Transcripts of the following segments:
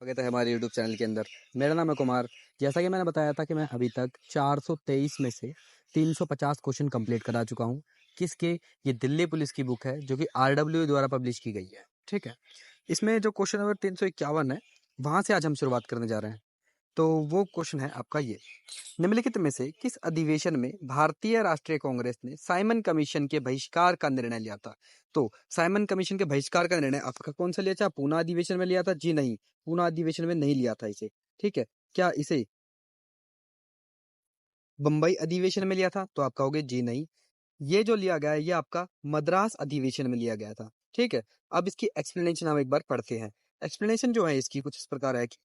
स्वागत है हमारे YouTube चैनल के अंदर। मेरा नाम है कुमार। जैसा कि मैंने बताया था कि मैं अभी तक 423 में से 350 क्वेश्चन कंप्लीट करा चुका हूँ। किसके? ये दिल्ली पुलिस की बुक है जो कि RWA द्वारा पब्लिश की गई है। ठीक है, इसमें जो क्वेश्चन नंबर 351 है वहाँ से आज हम शुरुआत करने जा रहे हैं। तो वो क्वेश्चन है आपका ये: निम्नलिखित में से किस अधिवेशन में भारतीय राष्ट्रीय कांग्रेस ने साइमन कमीशन के बहिष्कार का निर्णय लिया था? तो साइमन कमीशन के बहिष्कार का निर्णय आपका कौन सा लिया था? पूना अधिवेशन में लिया था? जी नहीं, पूना अधिवेशन में नहीं लिया था इसे। ठीक है, क्या इसे बंबई अधिवेशन में लिया था? तो आप कहोगे जी नहीं। ये जो लिया गया है ये आपका मद्रास अधिवेशन में लिया गया था। ठीक है, अब इसकी एक्सप्लेनेशन हम एक बार पढ़ते हैं। एक्सप्लेनेशन जो है इसकी कुछ इस प्रकार है कि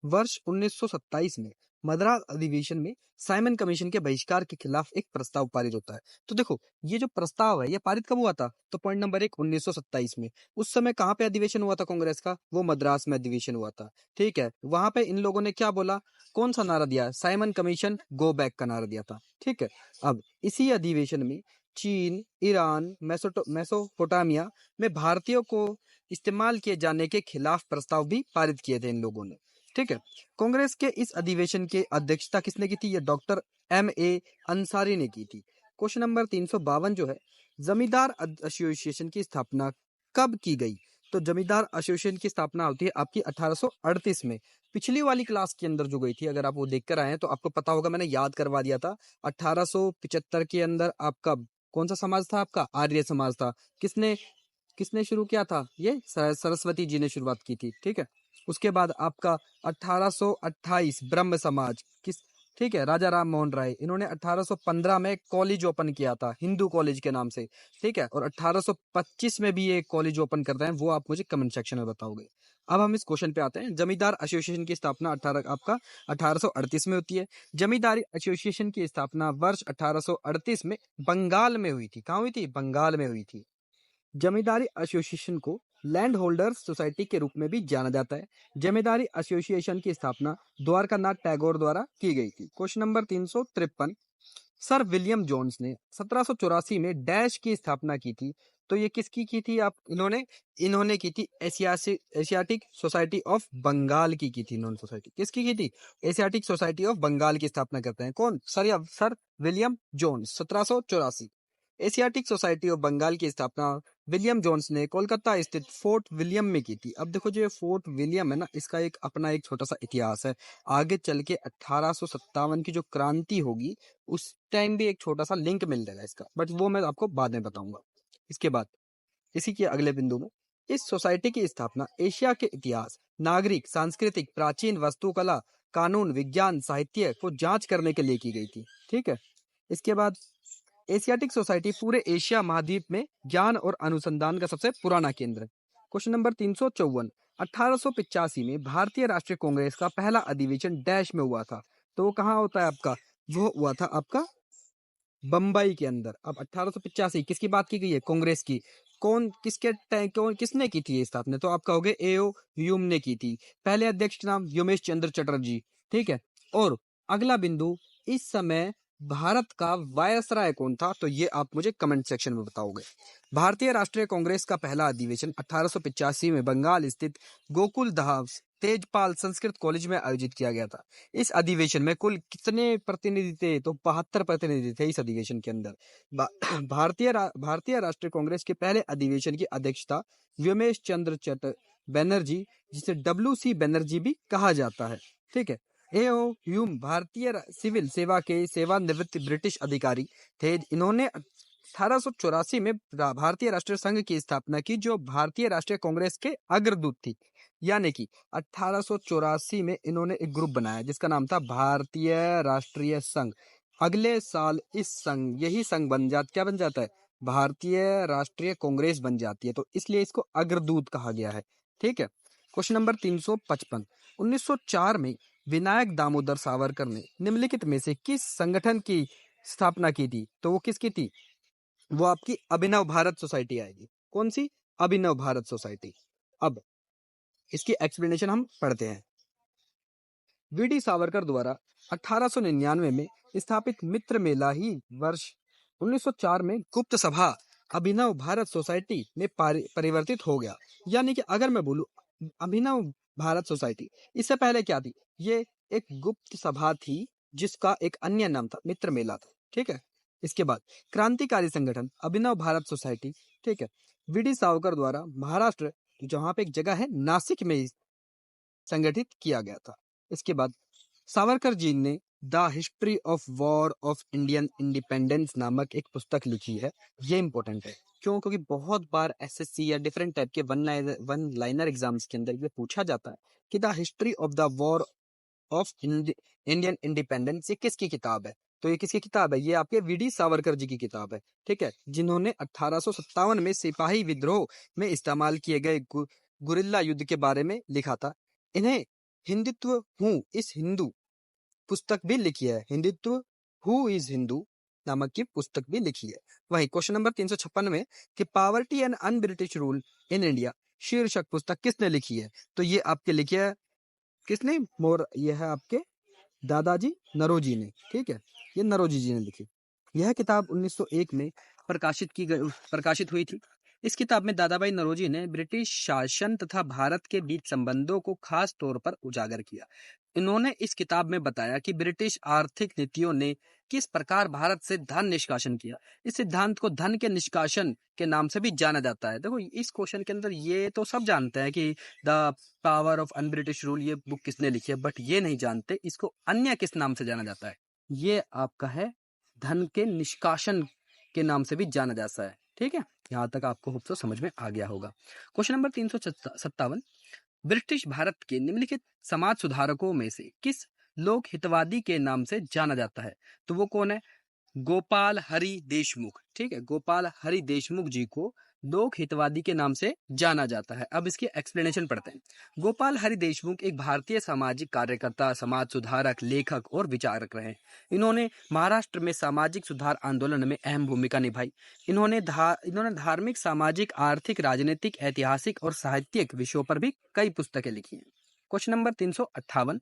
वर्ष 1927 में मद्रास अधिवेशन में साइमन कमीशन के बहिष्कार के खिलाफ एक प्रस्ताव पारित होता है। तो देखो, ये जो प्रस्ताव है ये पारित कब हुआ था? तो पॉइंट नंबर 1, 1927 में। उस समय कहाँ पे अधिवेशन हुआ था कांग्रेस का? वो मद्रास में अधिवेशन हुआ था। ठीक है, वहां पे इन लोगों ने क्या बोला? कौन सा नारा दिया? साइमन कमीशन गो बैक का नारा दिया था। ठीक है, अब इसी अधिवेशन में चीन, ईरान, मेसोपोटामिया में भारतीयों को इस्तेमाल किए जाने के खिलाफ प्रस्ताव भी पारित किए थे इन लोगों ने। ठीक है, कांग्रेस के इस अधिवेशन की अध्यक्षता किसने की थी? ये डॉक्टर M.A. अंसारी ने की थी। क्वेश्चन नंबर 352 जो है, जमींदार एसोसिएशन की स्थापना कब की गई? तो जमींदार एसोसिएशन की स्थापना होती है आपकी 1838 में। पिछली वाली क्लास के अंदर जो गई थी, अगर आप वो देख कर आए तो आपको पता होगा, मैंने याद करवा दिया था। 1875 के अंदर आपका कौन सा समाज था? आपका आर्य समाज था। किसने किसने शुरू किया था? ये सरस्वती जी ने शुरुआत की थी। ठीक है, उसके बाद आपका 1828 ब्रह्म समाज ठीक है, राजा राम मोहन राय, इन्होंने 1815 में कॉलेज ओपन किया था हिंदू कॉलेज के नाम से। ठीक है, और 1825 में भी ये कॉलेज ओपन कर रहे हैं, वो आप मुझे कमेंट सेक्शन में बताओगे। अब हम इस क्वेश्चन पे आते हैं। जमींदार एसोसिएशन की स्थापना 1838 में होती है। जमींदारी एसोसिएशन की स्थापना वर्ष 1838 में बंगाल में हुई थी। कहाँ हुई थी? बंगाल में हुई थी। जमींदारी एसोसिएशन को लैंड होल्डर्स सोसाइटी के रूप में भी जाना जाता है। जमींदारी एसोसिएशन की स्थापना द्वारकानाथ टैगोर द्वारा की गई थी। Question number 353, sir William Jones ने 1784 में डैश की स्थापना की थी। तो ये किसकी की थी? आप इन्होंने इन्होंने की थी एशियाटिक सोसाइटी ऑफ बंगाल की थी। इन्होंने सोसाइटी किसकी की थी? एशियाटिक सोसाइटी ऑफ बंगाल की स्थापना करते हैं कौन? Sir William Jones, 1784। Asiatic Society of Bengal की स्थापना विलियम जोन्स ने कोलकाता स्थित फोर्ट विलियम में की थी। अब देखो, जो ये फोर्ट विलियम है ना, इसका एक छोटा सा इतिहास है। आगे चल के 1857 की जो क्रांति होगी उस टाइम भी एक छोटा सा लिंक मिल जाएगा इसका, बट वो मैं आपको बाद में बताऊंगा। इसके बाद इसी के अगले बिंदु में, इस सोसाइटी की स्थापना एशिया के इतिहास, नागरिक, सांस्कृतिक, प्राचीन वास्तुकला, कानून, विज्ञान, साहित्य को जांच करने के लिए की गई थी। ठीक है, इसके बाद एशियाटिक सोसाइटी पूरे एशिया महाद्वीप में ज्ञान और अनुसंधान का सबसे पुराना केंद्र है। क्वेश्चन नंबर 354, 1885 में भारतीय राष्ट्रीय कांग्रेस का पहला अधिवेशन डैश में हुआ था। तो वो कहाँ होता है आपका? वो हुआ था आपका बंबई के अंदर। अब 1885 किसकी बात की गई है? कांग्रेस की। किसने की थी ये स्थापना? तो आप कहोगे A.O. ह्यूम ने की थी। पहले अध्यक्ष का नाम योमेश चंद्र चटर्जी। ठीक है, और अगला बिंदु, इस समय भारत का वायसराय कौन था? तो ये आप मुझे कमेंट सेक्शन में बताओगे। भारतीय राष्ट्रीय कांग्रेस का पहला अधिवेशन 1885 में बंगाल स्थित गोकुल दास तेजपाल संस्कृत कॉलेज में आयोजित किया गया था। इस अधिवेशन में कुल कितने प्रतिनिधि थे? तो 72 प्रतिनिधि थे इस अधिवेशन के अंदर। भारतीय राष्ट्रीय कांग्रेस के पहले अधिवेशन की अध्यक्षता व्योमेश चंद्र बनर्जी, जिसे WC बनर्जी भी कहा जाता है। ठीक है, A.O. ह्यूम भारतीय सिविल सेवा के सेवानिवृत्त ब्रिटिश अधिकारी थे। इन्होंने 1884 में भारतीय राष्ट्रीय संघ की स्थापना की, जो भारतीय राष्ट्रीय कांग्रेस के अग्रदूत थी। यानी कि 1884 में इन्होंने एक ग्रुप बनाया जिसका नाम था भारतीय राष्ट्रीय संघ। अगले साल यही संघ क्या बन जाता है? भारतीय राष्ट्रीय कांग्रेस बन जाती है। तो इसलिए इसको अग्रदूत कहा गया है। ठीक है, क्वेश्चन नंबर 355, 1904 में विनायक दामोदर सावरकर ने निम्नलिखित में से किस संगठन की स्थापना की थी? तो वो किसकी थी? वो आपकी अभिनव भारत सोसाइटी आएगी। कौन सी? अभिनव भारत सोसाइटी। अब इसकी एक्सप्लेनेशन हम पढ़ते हैं। VD सावरकर द्वारा 1899 में स्थापित मित्र मेला ही वर्ष 1904 में गुप्त सभा अभिनव भारत सोसाइटी में परिवर्तित हो गया। यानी कि अगर मैं बोलूं, अभिनव भारत सोसाइटी। इससे पहले क्या थी? ये एक गुप्त सभा थी जिसका एक अन्य नाम था मित्र मेला था। ठीक है। इसके बाद क्रांतिकारी संगठन अभिनव भारत सोसाइटी। ठीक है। वीडी सावरकर द्वारा महाराष्ट्र, जहां पे एक जगह है नासिक में संगठित किया गया था। इसके बाद सावरकर जी ने the history of war of Indian independence नामक एक पुस्तक लिखी है। ये इंपॉर्टेंट है। क्यों? क्योंकि बहुत बार एसएससी या डिफरेंट टाइप के वन लाइनर एग्जाम्स के अंदर ये पूछा जाता है कि the history of the war of Indian independence ये किसकी किताब है? तो ये किसकी किताब है? ये आपके वीडी सावरकर जी की किताब है। ठीक है। जिन्होंने 1857 में सिपाही विद्रोह में इस्तेमाल किए गए गुरिल्ला युद्ध के बारे में लिखा था। इन्हें हिंदुत्व हूँ इस हिंदू पुस्तक भी लिखी है। हिंदुत्व हु इज हिंदू नामक की पुस्तक भी लिखी है। वहीं क्वेश्चन नंबर 356 में कि poverty and un British rule in India शीर्षक पुस्तक किसने लिखी है? तो ये आपके लिखी है किसने? ये है आपके दादाजी नरोजी ने। ठीक है। ये नरोजी जी ने लिखी। यह किताब 1901 में प्रकाशित हुई थी। इस किताब में दादाभाई नौरोजी ने ब्रिटिश शासन तथा भारत के बीच संबंधों को खास तौर पर उजागर किया। इन्होंने इस किताब में बताया कि ब्रिटिश आर्थिक नीतियों ने किस प्रकार भारत से धन निष्कासन किया। इस सिद्धांत को धन के निष्कासन के नाम से भी जाना जाता है। देखो इस क्वेश्चन के अंदर ये तो सब जानते हैं कि the power of un British rule ये बुक किसने लिखी है, बट ये नहीं जानते इसको अन्य किस नाम से जाना जाता है। ये आपका है धन के निष्कासन के नाम से भी जाना जाता है। ठीक है। यहाँ तक आपको होप तो समझ में आ गया होगा। क्वेश्चन नंबर 357, ब्रिटिश भारत के निम्नलिखित समाज सुधारकों में से किस लोक हितवादी के नाम से जाना जाता है? तो वो कौन है? गोपाल हरि देशमुख। ठीक है। गोपाल हरि देशमुख जी को लोक हितवादी के नाम से जाना जाता है। अब इसकी एक्सप्लेनेशन पढ़ते हैं। गोपाल हरि देशमुख एक भारतीय सामाजिक कार्यकर्ता, समाज सुधारक, लेखक और विचारक रहे। इन्होंने महाराष्ट्र में सामाजिक सुधार आंदोलन में अहम भूमिका निभाई। इन्होंने धार्मिक, सामाजिक, आर्थिक, राजनीतिक, ऐतिहासिक और साहित्यिक विषयों पर भी कई पुस्तकें लिखी हैं। क्वेश्चन नंबर 358,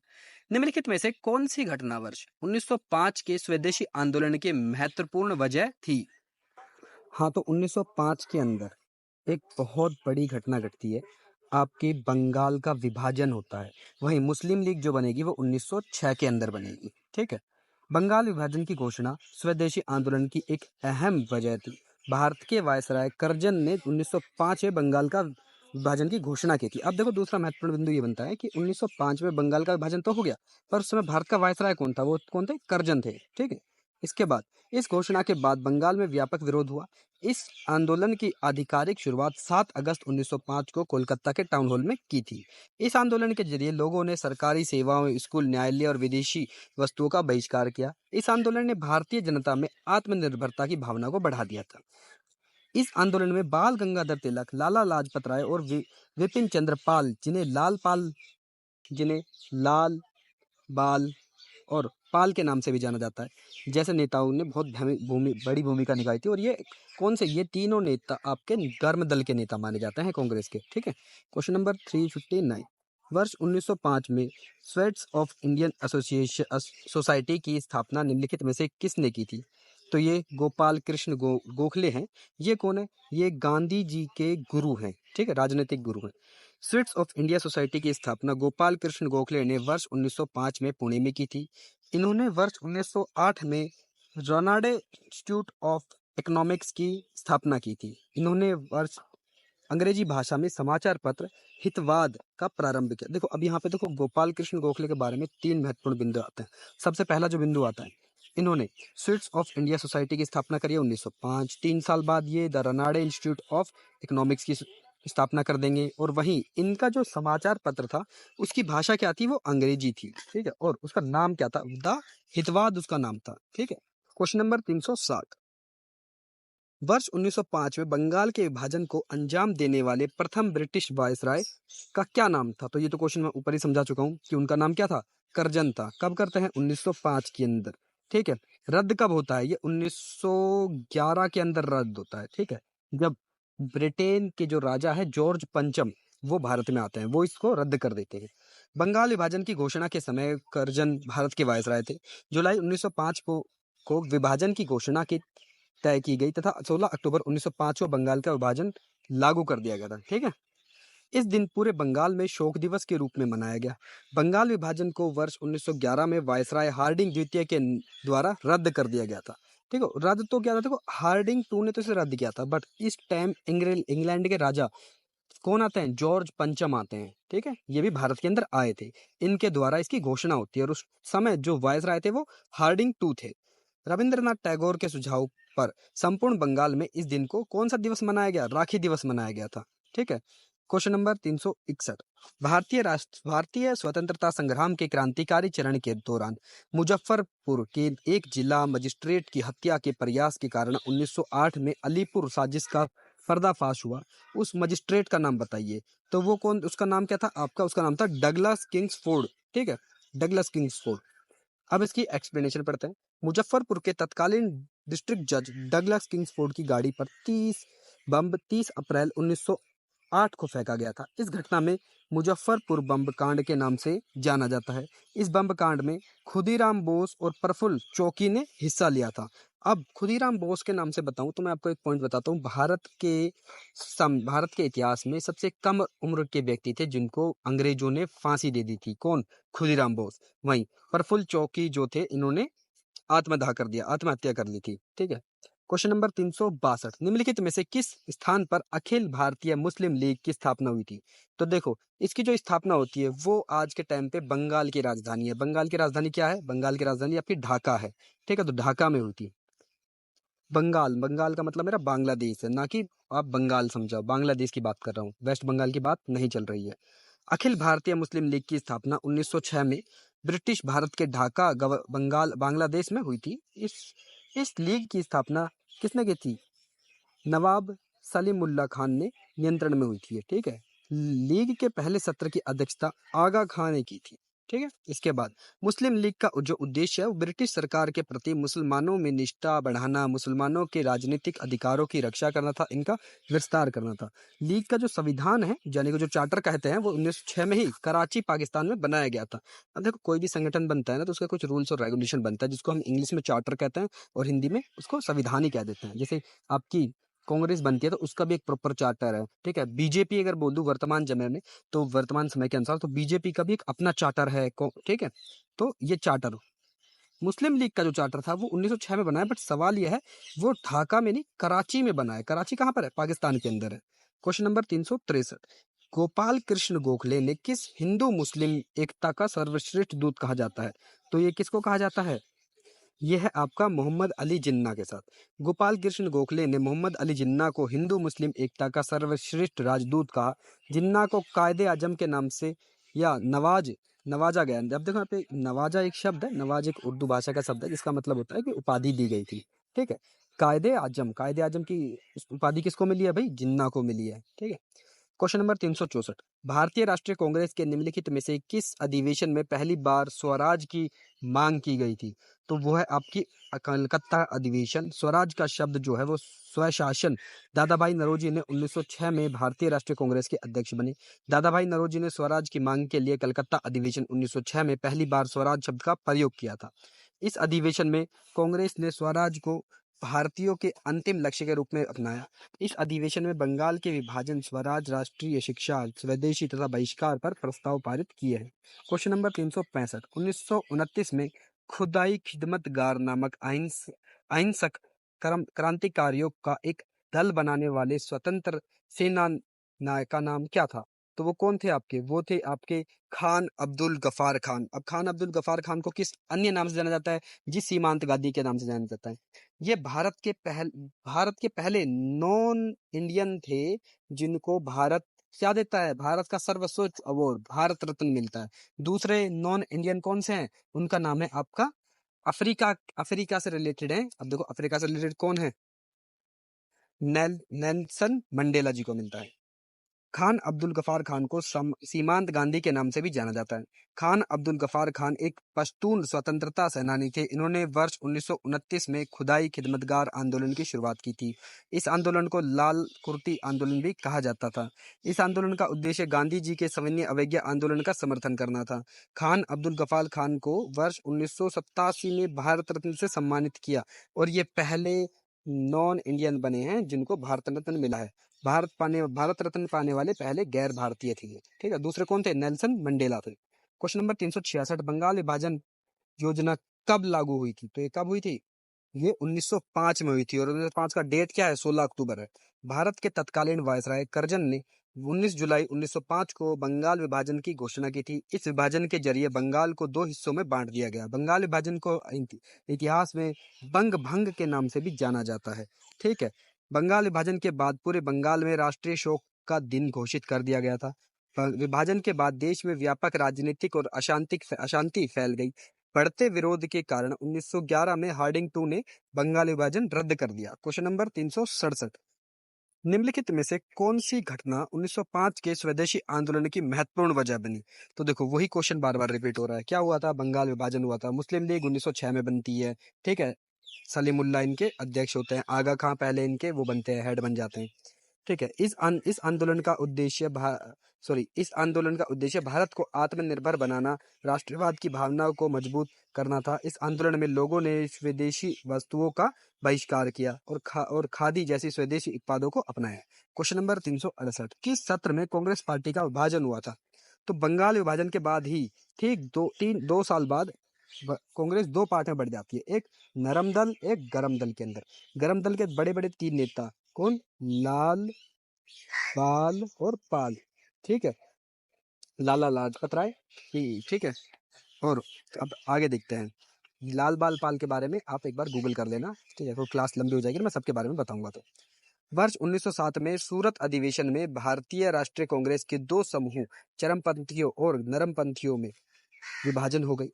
निम्नलिखित में से कौन सी घटना वर्ष 1905 के स्वदेशी आंदोलन की महत्वपूर्ण वजह थी? हाँ, तो 1905 के अंदर एक बहुत बड़ी घटना घटती है। आपके बंगाल का विभाजन होता है। वहीं मुस्लिम लीग जो बनेगी वो 1906 के अंदर बनेगी। ठीक है। बंगाल विभाजन की घोषणा स्वदेशी आंदोलन की एक अहम वजह थी। भारत के वायसराय करजन ने 1905 में बंगाल का विभाजन की घोषणा की थी। अब देखो दूसरा महत्वपूर्ण बिंदु ये बनता है कि 1905 में बंगाल का विभाजन तो हो गया, पर उस समय भारत का वायसराय कौन था? वो कौन थे? करजन थे। ठीक है। इसके बाद इस घोषणा के बाद बंगाल में व्यापक विरोध हुआ। इस आंदोलन की आधिकारिक शुरुआत 7 अगस्त 1905 को कोलकाता के टाउन हॉल में की थी। इस आंदोलन के जरिए लोगों ने सरकारी सेवाओं, स्कूल, न्यायालय और विदेशी वस्तुओं का बहिष्कार किया। इस आंदोलन ने भारतीय जनता में आत्मनिर्भरता की भावना को बढ़ा दिया था। इस आंदोलन में बाल गंगाधर तिलक, लाला लाजपत राय और विपिन चंद्र पाल, जिन्हें लाल बाल और पाल के नाम से भी जाना जाता है, जैसे नेताओं ने बहुत बड़ी भूमिका निभाई थी। और ये कौन से? ये तीनों नेता आपके गर्म दल के नेता माने जाते हैं, कांग्रेस के। ठीक है। क्वेश्चन नंबर 359, वर्ष 1905 में sweats of Indian association society की स्थापना निम्नलिखित में से किसने की थी? तो ये गोपाल कृष्ण गोखले हैं। ये कौन है? ये गांधी जी के गुरु हैं। ठीक है। राजनीतिक गुरु हैं। स्वीट्स ऑफ इंडिया सोसाइटी की स्थापना गोपाल कृष्ण गोखले ने वर्ष 1905 में पुणे में की थी। इन्होंने वर्ष 1908 में रोनाडे इंस्टीट्यूट ऑफ इकोनॉमिक्स की स्थापना की थी। इन्होंने वर्ष अंग्रेजी भाषा में समाचार पत्र हितवाद का प्रारंभ किया। देखो अब यहाँ पे देखो गोपाल कृष्ण गोखले के बारे में 3 महत्वपूर्ण बिंदु आते हैं। सबसे पहला जो बिंदु आता है, इन्होंने स्वीट्स ऑफ इंडिया सोसाइटी की स्थापना करी है 1905। 3 साल बाद ये the Ranade institute of economics की स्थापना कर देंगे। और वहीं इनका जो समाचार पत्र था उसकी भाषा क्या थी? वो अंग्रेजी थी। ठीक है। और उसका नाम क्या था? द हितवाद उसका नाम था। ठीक है। क्वेश्चन नंबर 360, वर्ष 1905 में बंगाल के विभाजन को अंजाम देने वाले प्रथम ब्रिटिश वायसराय का क्या नाम था? तो ये तो क्वेश्चन मैं ऊपर ही समझा चुका हूँ कि उनका नाम क्या था? करजन था। कब करते हैं? 1905 के अंदर। ठीक है। रद्द कब होता है? ये 1911 के अंदर रद्द होता है। ठीक है। जब ब्रिटेन के जो राजा है जॉर्ज पंचम वो भारत में आते हैं, वो इसको रद्द कर देते हैं। बंगाल विभाजन की घोषणा के समय करजन भारत के वायसराय थे। जुलाई 1905 को विभाजन की घोषणा की तय की गई तथा 16 अक्टूबर 1905 को बंगाल का विभाजन लागू कर दिया गया था। ठीक है। इस दिन पूरे बंगाल में शोक दिवस के रूप में मनाया गया। बंगाल विभाजन को वर्ष 1911 में वायसराय हार्डिंग द्वितीय के द्वारा रद्द कर दिया गया था। ठीक है, रद्द तो क्या था, देखो हार्डिंग टू ने तो इसे रद्द किया था, बट इस टाइम इंग्लैंड के राजा कौन आते हैं, जॉर्ज पंचम आते हैं। ठीक है, ये भी भारत के अंदर आए थे, इनके द्वारा इसकी घोषणा होती है, और उस समय जो वायसराय थे वो हार्डिंग टू थे। रविंद्रनाथ टैगोर के सुझाव पर संपूर्ण बंगाल में इस दिन को कौन सा दिवस मनाया गया, राखी दिवस मनाया गया था। ठीक है, क्वेश्चन नंबर 361, भारतीय स्वतंत्रता संग्राम के क्रांतिकारी चरण के दौरान मुजफ्फरपुर के एक जिला मजिस्ट्रेट की हत्या के प्रयास के कारण 1908 में अलीपुर साजिश का पर्दाफाश हुआ। उस मजिस्ट्रेट का नाम बताइए। तो वो कौन, उसका नाम क्या था आपका, उसका नाम था डगलस किंग्सफोर्ड। ठीक है, डगलस किंग्सफोर्ड। अब इसकी एक्सप्लेनेशन पढ़ते हैं। मुजफ्फरपुर के तत्कालीन डिस्ट्रिक्ट जज डगलस किंग्सफोर्ड की गाड़ी पर 30 अप्रैल 1908 को फेंका गया था। इस घटना में मुजफ्फरपुर बम कांड के नाम से जाना जाता है। इस बम कांड में खुदीराम बोस और प्रफुल्ल चौकी ने हिस्सा लिया था। अब खुदीराम बोस के नाम से बताऊं तो मैं आपको एक पॉइंट बताता हूँ। भारत के इतिहास में सबसे कम उम्र के व्यक्ति थे जिनको अंग्रेजों ने फांसी दे दी थी। कौन, खुदीराम बोस। वहीं प्रफुल्ल चौकी जो थे, इन्होंने आत्महत्या कर ली थी। ठीक है, क्वेश्चन नंबर 362, निम्नलिखित में से किस स्थान पर अखिल भारतीय मुस्लिम लीग की स्थापना हुई थी। तो देखो, इसकी जो स्थापना होती है वो आज के टाइम पे बंगाल की राजधानी है। बंगाल की राजधानी क्या है, बंगाल की राजधानी आपकी ढाका है। ठीक है, तो ढाका में हुई थी। बंगाल का मतलब मेरा बांग्लादेश है, ना कि आप बंगाल समझाओ, बांग्लादेश की बात कर रहा हूँ, वेस्ट बंगाल की बात नहीं चल रही है। अखिल भारतीय मुस्लिम लीग की स्थापना 1906 में ब्रिटिश भारत के ढाका बांग्लादेश में हुई थी। इस लीग की स्थापना किसने की थी, नवाब सलीमुल्लाह खान ने नियंत्रण में हुई थी। ठीक है, लीग के पहले सत्र की अध्यक्षता आगा खान ने की थी। ठीक है, इसके बाद मुस्लिम लीग का जो उद्देश्य है वो ब्रिटिश सरकार के प्रति मुसलमानों में निष्ठा बढ़ाना, मुसलमानों के राजनीतिक अधिकारों की रक्षा करना था, इनका विस्तार करना था। लीग का जो संविधान है, यानी कि जो चार्टर कहते हैं, वो 1906 में ही कराची पाकिस्तान में बनाया गया था। अब देखो, कोई भी संगठन बनता है ना तो उसका कुछ रूल्स और रेगुलेशन बनता है, जिसको हम इंग्लिश में चार्टर कहते हैं और हिंदी में उसको संविधान ही कह देते हैं। जैसे आपकी कांग्रेस बनती है तो उसका भी एक प्रॉपर चार्टर है। ठीक है, बीजेपी अगर बोल दूं वर्तमान समय में, तो वर्तमान समय के अनुसार तो बीजेपी का भी एक अपना चार्टर है। ठीक है, तो ये चार्टर, मुस्लिम लीग का जो चार्टर था वो 1906 में बना है, बट सवाल यह है वो ढाका में नहीं, कराची में बना है। कराची कहाँ पर है, पाकिस्तान के अंदर है। क्वेश्चन नंबर 363, गोपाल कृष्ण गोखले ने किस हिंदू मुस्लिम एकता का सर्वश्रेष्ठ दूत कहा जाता है। तो ये किसको कहा जाता है, ये है आपका मोहम्मद अली जिन्ना के साथ। गोपाल कृष्ण गोखले ने मोहम्मद अली जिन्ना को हिंदू मुस्लिम एकता का सर्वश्रेष्ठ राजदूत कहा। जिन्ना को कायदे आजम के नाम से या नवाजा गया। अब देखो यहाँ पे नवाजा एक शब्द है, नवाज एक उर्दू भाषा का शब्द है जिसका मतलब होता है कि उपाधि दी गई थी। ठीक है, कायदे आजम की उपाधि किसको मिली है भाई, जिन्ना को मिली है। ठीक है, क्वेश्चन नंबर 364, भारतीय राष्ट्रीय कांग्रेस के निम्नलिखित में से किस अधिवेशन में पहली बार स्वराज की मांग की गई थी। तो वो है आपकी कलकत्ता अधिवेशन। स्वराज का शब्द जो है वो स्वशासन। दादा भाई नौरोजी ने 1906 में भारतीय राष्ट्रीय कांग्रेस के अध्यक्ष बने। दादा भाई नौरोजी ने स्वराज की मांग के लिए कलकत्ता अधिवेशन 1906 में पहली बार स्वराज शब्द का प्रयोग किया था। इस अधिवेशन में कांग्रेस ने स्वराज को भारतीयों के अंतिम लक्ष्य के रूप में अपनाया। इस अधिवेशन में बंगाल के विभाजन, स्वराज, राष्ट्रीय शिक्षा, स्वदेशी तथा बहिष्कार पर प्रस्ताव पारित किए हैं। क्वेश्चन नंबर 365, 1929 में खुदाई खिदमतगार नामक अहिंसक क्रांतिकारियों का एक दल बनाने वाले स्वतंत्र सेना नायक का नाम क्या था। तो वो कौन थे आपके, वो थे आपके खान अब्दुल गफार खान। अब खान अब्दुल गफार खान को किस अन्य नाम से जाना जाता है, जी सीमांत गादी के नाम से जाना जाता है। ये भारत के पहले नॉन इंडियन थे जिनको भारत क्या देता है, भारत का सर्वश्रेष्ठ अवार्ड भारत रत्न मिलता है। दूसरे नॉन इंडियन कौन से हैं, उनका नाम है आपका अफ्रीका से रिलेटेड है। अब देखो, अफ्रीका से रिलेटेड कौन है, नेल्सन मंडेला जी को मिलता है। खान अब्दुल गफार खान को सीमांत गांधी के नाम से भी जाना जाता है। खान अब्दुल गफार खान एक पश्तून स्वतंत्रता सेनानी थे। इन्होंने वर्ष 1929 में खुदाई खिदमतगार आंदोलन की शुरुआत की थी। इस आंदोलन को लाल कुर्ती आंदोलन भी कहा जाता था। इस आंदोलन का उद्देश्य गांधी जी के सविनय अवज्ञा आंदोलन का समर्थन करना था। खान अब्दुल गफार खान को वर्ष 1987 में भारत रत्न से सम्मानित किया और ये पहले नॉन इंडियन बने हैं जिनको भारत रत्न मिला है। भारत रत्न पाने वाले पहले गैर भारतीय थे ये, ठीक है। दूसरे कौन थे? नेल्सन मंडेला थे। क्वेश्चन नंबर 366, बंगाल विभाजन योजना कब लागू हुई थी? तो ये कब हुई थी? ये 1905 में हुई थी, और 1905 का डेट क्या है? 16 अक्टूबर है। भारत के तत्कालीन वायसराय करजन ने 19 जुलाई 1905 को बंगाल विभाजन की घोषणा की थी। इस विभाजन के जरिए बंगाल को दो हिस्सों में बांट दिया गया। बंगाल विभाजन को इतिहास में बंग भंग के नाम से भी जाना जाता है, ठीक है। बंगाल विभाजन के बाद पूरे बंगाल में राष्ट्रीय शोक का दिन घोषित कर दिया गया था। विभाजन के बाद देश में व्यापक राजनीतिक और अशांति फैल गई। बढ़ते विरोध के कारण 1911 में हार्डिंग टू ने बंगाल विभाजन रद्द कर दिया। क्वेश्चन नंबर 367, निम्नलिखित में से कौन सी घटना 1905 के स्वदेशी आंदोलन की महत्वपूर्ण वजह बनी? तो देखो वही क्वेश्चन बार बार रिपीट हो रहा है। क्या हुआ था? बंगाल विभाजन हुआ था। मुस्लिम लीग 1906 में बनती है, ठीक है। सलीमुल्लाह इनके अध्यक्ष होते हैं, आगा खां पहले इनके वो बनते हैं, हेड बन जाते हैं, ठीक है। इस आंदोलन का उद्देश्य इस आंदोलन का उद्देश्य भारत को आत्मनिर्भर बनाना, राष्ट्रवाद की भावना को मजबूत करना था। इस आंदोलन में लोगों ने स्वदेशी वस्तुओं का बहिष्कार किया और खादी जैसी स्वदेशी उत्पादों को अपनाया। क्वेश्चन नंबर 368, किस सत्र में कांग्रेस पार्टी का विभाजन हुआ था? तो बंगाल विभाजन के बाद ही ठीक 2 साल बाद कांग्रेस दो पार्ट में बढ़ जाती है, एक नरम दल, एक गरम दल के अंदर। गरम दल के बड़े बड़े 3 नेता कौन? लाल, बाल और पाल, ठीक है। लाला लाजपत राय, ठीक है। और अब आगे देखते हैं, लाल बाल पाल के बारे में आप एक बार गूगल कर लेना, ठीक है। तो क्लास लंबी हो जाएगी, मैं सबके बारे में बताऊंगा। तो वर्ष 1907 में सूरत अधिवेशन में भारतीय राष्ट्रीय कांग्रेस के दो समूह, चरमपंथियों और नरमपंथियों में विभाजन हो गई।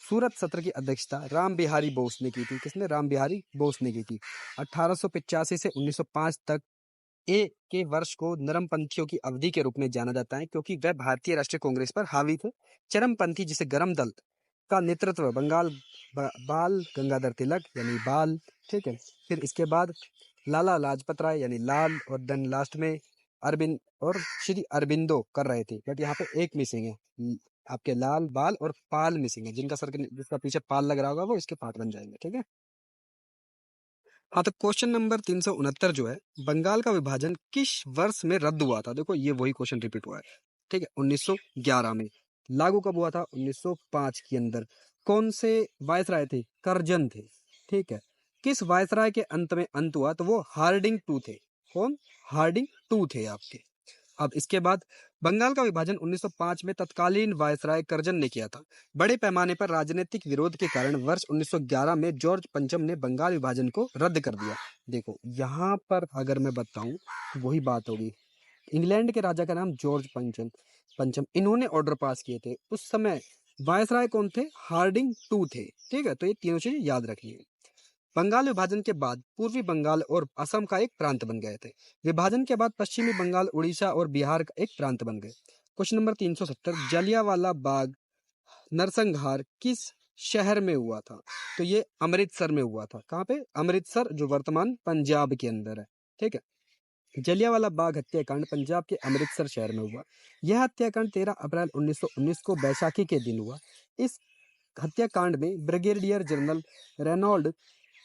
सूरत सत्र की अध्यक्षता राम बिहारी बोस ने की थी। किसने? राम बिहारी बोस ने की थी। 1885 से 1905 तक ए के वर्ष को नरमपंथियों की अवधि के रूप में जाना जाता है, क्योंकि वह भारतीय राष्ट्रीय कांग्रेस पर हावी थे। चरमपंथी जिसे गरम दल का नेतृत्व बाल गंगाधर तिलक यानी बाल, ठीक है। फिर इसके बाद लाला लाजपत राय यानी लाल, और देन लास्ट में अरविंद और श्री अरविंदो कर रहे थे। बट यहाँ पे एक मिसिंग है, आपके लाल बाल और पाल मिसिंग है। जिसका पीछे पाल लग रहा होगा वो इसके पार्ट बन जाएंगे, ठीक है। हाँ, तो क्वेश्चन नंबर 369 जो है, बंगाल का विभाजन किस वर्ष में रद्द हुआ था? देखो ये वही क्वेश्चन रिपीट हुआ है, ठीक है। 1911 में। लागू कब हुआ था? 1905 के अंदर। कौन से वायसराय थे? करजन थे, ठीक है। किस वायसराय के अंत हुआ? तो वो हार्डिंग टू थे। कौन? हार्डिंग टू थे आपके। अब इसके बाद बंगाल का विभाजन 1905 में तत्कालीन वायसराय करजन ने किया था। बड़े पैमाने पर राजनीतिक विरोध के कारण वर्ष 1911 में जॉर्ज पंचम ने बंगाल विभाजन को रद्द कर दिया। देखो यहाँ पर अगर मैं बताऊं तो वही बात होगी। इंग्लैंड के राजा का नाम जॉर्ज पंचम इन्होंने ऑर्डर पास किए थे। उस समय वायसराय कौन थे? हार्डिंग टू थे, ठीक है। तो ये तीनों चीजें याद रखिए। बंगाल विभाजन के बाद पूर्वी बंगाल और असम का एक प्रांत बन गए थे। विभाजन के बाद पश्चिमी बंगाल, उड़ीसा और बिहार का एक प्रांत बन गए। क्वेश्चन नंबर 370, जलियांवाला बाग नरसंहार किस शहर में हुआ था? तो ये अमृतसर में हुआ था। कहाँ पे? अमृतसर, जो वर्तमान पंजाब के अंदर है, ठीक है। जलियांवाला बाग हत्याकांड पंजाब के अमृतसर शहर में हुआ। यह हत्याकांड 13 अप्रैल 1919 को बैसाखी के दिन हुआ। इस हत्याकांड में brigadier general Reynold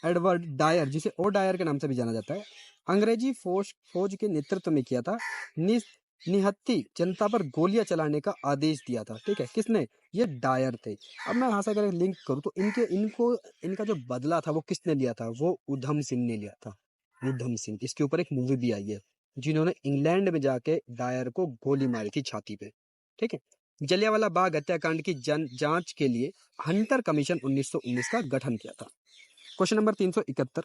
Edward Dyer, जिसे ओ डायर के नाम से भी जाना जाता है, अंग्रेजी फौज के नेतृत्व में किया था। निहत्थी जनता पर गोलियां चलाने का आदेश दिया था, ठीक है। किसने? ये डायर थे। अब मैं यहाँ से अगर लिंक करूँ तो इनका जो बदला था वो किसने लिया था? वो उधम सिंह ने लिया था। उधम सिंह, इसके ऊपर एक मूवी भी आई है, जिन्होंने इंग्लैंड में जाके डायर को गोली मारी थी छाती पे, ठीक है। जलियांवाला बाग हत्याकांड की जांच के लिए हंटर कमीशन 1919 का गठन किया था। क्वेश्चन नंबर 371,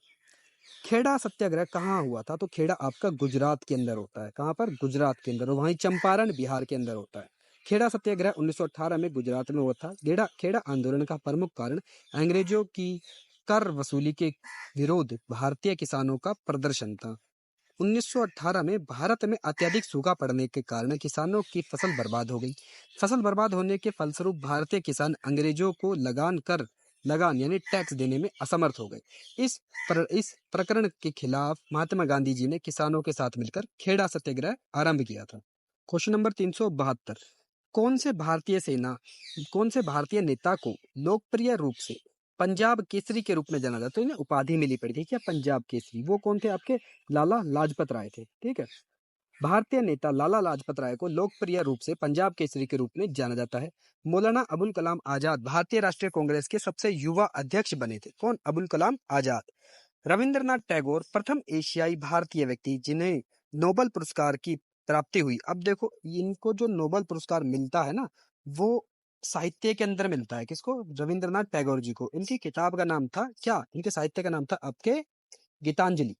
खेड़ा सत्याग्रह कहाँ हुआ था? तो खेड़ा आपका गुजरात के अंदर होता है। कहाँ पर? गुजरात के अंदर। वहीं चंपारण बिहार के अंदर होता है। खेड़ा सत्याग्रह 1918 में गुजरात में हुआ था। खेड़ा आंदोलन का प्रमुख कारण अंग्रेजों की कर वसूली के विरोध भारतीय किसानों का प्रदर्शन था। 1918 में भारत में अत्यधिक सूखा पड़ने के कारण किसानों की फसल बर्बाद हो गई। फसल बर्बाद होने के फलस्वरूप भारतीय किसान अंग्रेजों को लगान यानी टैक्स देने में असमर्थ हो गए। इस प्रकरण के खिलाफ महात्मा गांधी जी ने किसानों के साथ मिलकर खेड़ा सत्याग्रह आरंभ किया था। क्वेश्चन नंबर 372, कौन से भारतीय नेता को लोकप्रिय रूप से पंजाब केसरी के रूप में जाना जाता है? तो इन्हें उपाधि मिली पड़ी थी क्या? पंजाब केसरी। वो कौन थे? आपके लाला लाजपत राय थे, ठीक है। भारतीय नेता लाला लाजपत राय को लोकप्रिय रूप से पंजाब केसरी के रूप में जाना जाता है। मौलाना अबुल कलाम आजाद भारतीय राष्ट्रीय कांग्रेस के सबसे युवा अध्यक्ष बने थे। कौन? अबुल कलाम आजाद। रविंद्रनाथ टैगोर प्रथम एशियाई भारतीय व्यक्ति जिन्हें नोबेल पुरस्कार की प्राप्ति हुई। अब देखो, इनको जो नोबेल पुरस्कार मिलता है ना, वो साहित्य के अंदर मिलता है। किसको? रविंद्रनाथ टैगोर जी को। इनकी किताब का नाम था क्या? इनके साहित्य का नाम था आपके गीतांजलि,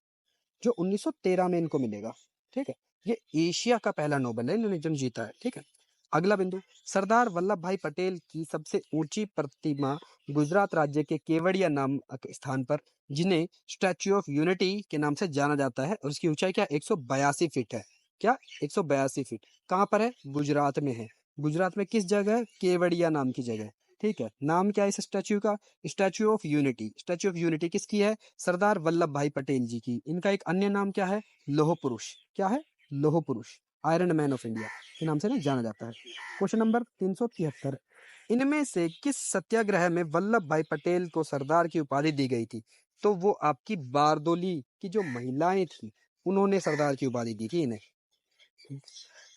जो 1913 में इनको मिलेगा। ठीक है, ये एशिया का पहला नोबेल है इन्होंने जो जीता है। ठीक है, अगला बिंदु, सरदार वल्लभ भाई पटेल की सबसे ऊंची प्रतिमा गुजरात राज्य के केवड़िया नामक स्थान पर, जिन्हें स्टैच्यू ऑफ यूनिटी के नाम से जाना जाता है, और उसकी ऊंचाई क्या? 182 फीट है। क्या? 182 फीट। कहाँ पर है? गुजरात में है। गुजरात में किस जगह है? केवड़िया नाम की जगह। ठीक है, नाम क्या है इस स्टैच्यू का? Statue of unity. Statue of unity किसकी है? सरदार वल्लभ भाई पटेल जी की। इनका एक अन्य नाम क्या है? लोह पुरुष। क्या है? लोह पुरुष, आयरन मैन ऑफ इंडिया के नाम से ना जाना जाता है। क्वेश्चन नंबर 373, इनमें से किस सत्याग्रह में वल्लभ भाई पटेल को सरदार की उपाधि दी गई थी? तो वो आपकी बारदोली की जो महिलाएं थी, उन्होंने सरदार की उपाधि दी थी इन्हें।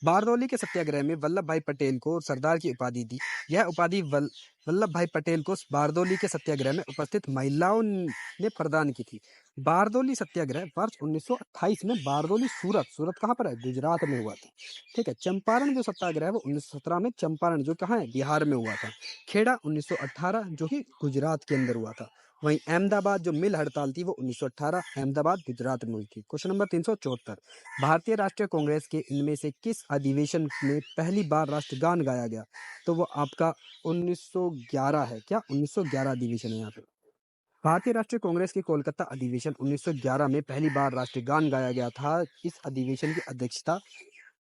बारदौली के सत्याग्रह में वल्लभ भाई पटेल को सरदार की उपाधि दी। यह उपाधि वल्लभ भाई पटेल को बारदौली के सत्याग्रह में उपस्थित महिलाओं ने प्रदान की थी। बारदौली सत्याग्रह वर्ष 1928 में बारदौली, सूरत कहाँ पर है? गुजरात में हुआ था। ठीक है, चंपारण जो सत्याग्रह है वो 1917 में, चंपारण जो कहाँ है? बिहार में हुआ था। खेड़ा 1918 जो कि गुजरात के अंदर हुआ था। वहीं अहमदाबाद जो मिल हड़ताल थी वो 1918 अहमदाबाद गुजरात में हुई थी। क्वेश्चन नंबर 374, भारतीय राष्ट्रीय कांग्रेस के इनमें से किस अधिवेशन में पहली बार राष्ट्रगान गाया गया? तो वो आपका 1911 है। क्या? 1911 अधिवेशन है यहाँ पे। भारतीय राष्ट्रीय कांग्रेस के कोलकाता अधिवेशन 1911 में पहली बार राष्ट्रगान गाया गया था। इस अधिवेशन की अध्यक्षता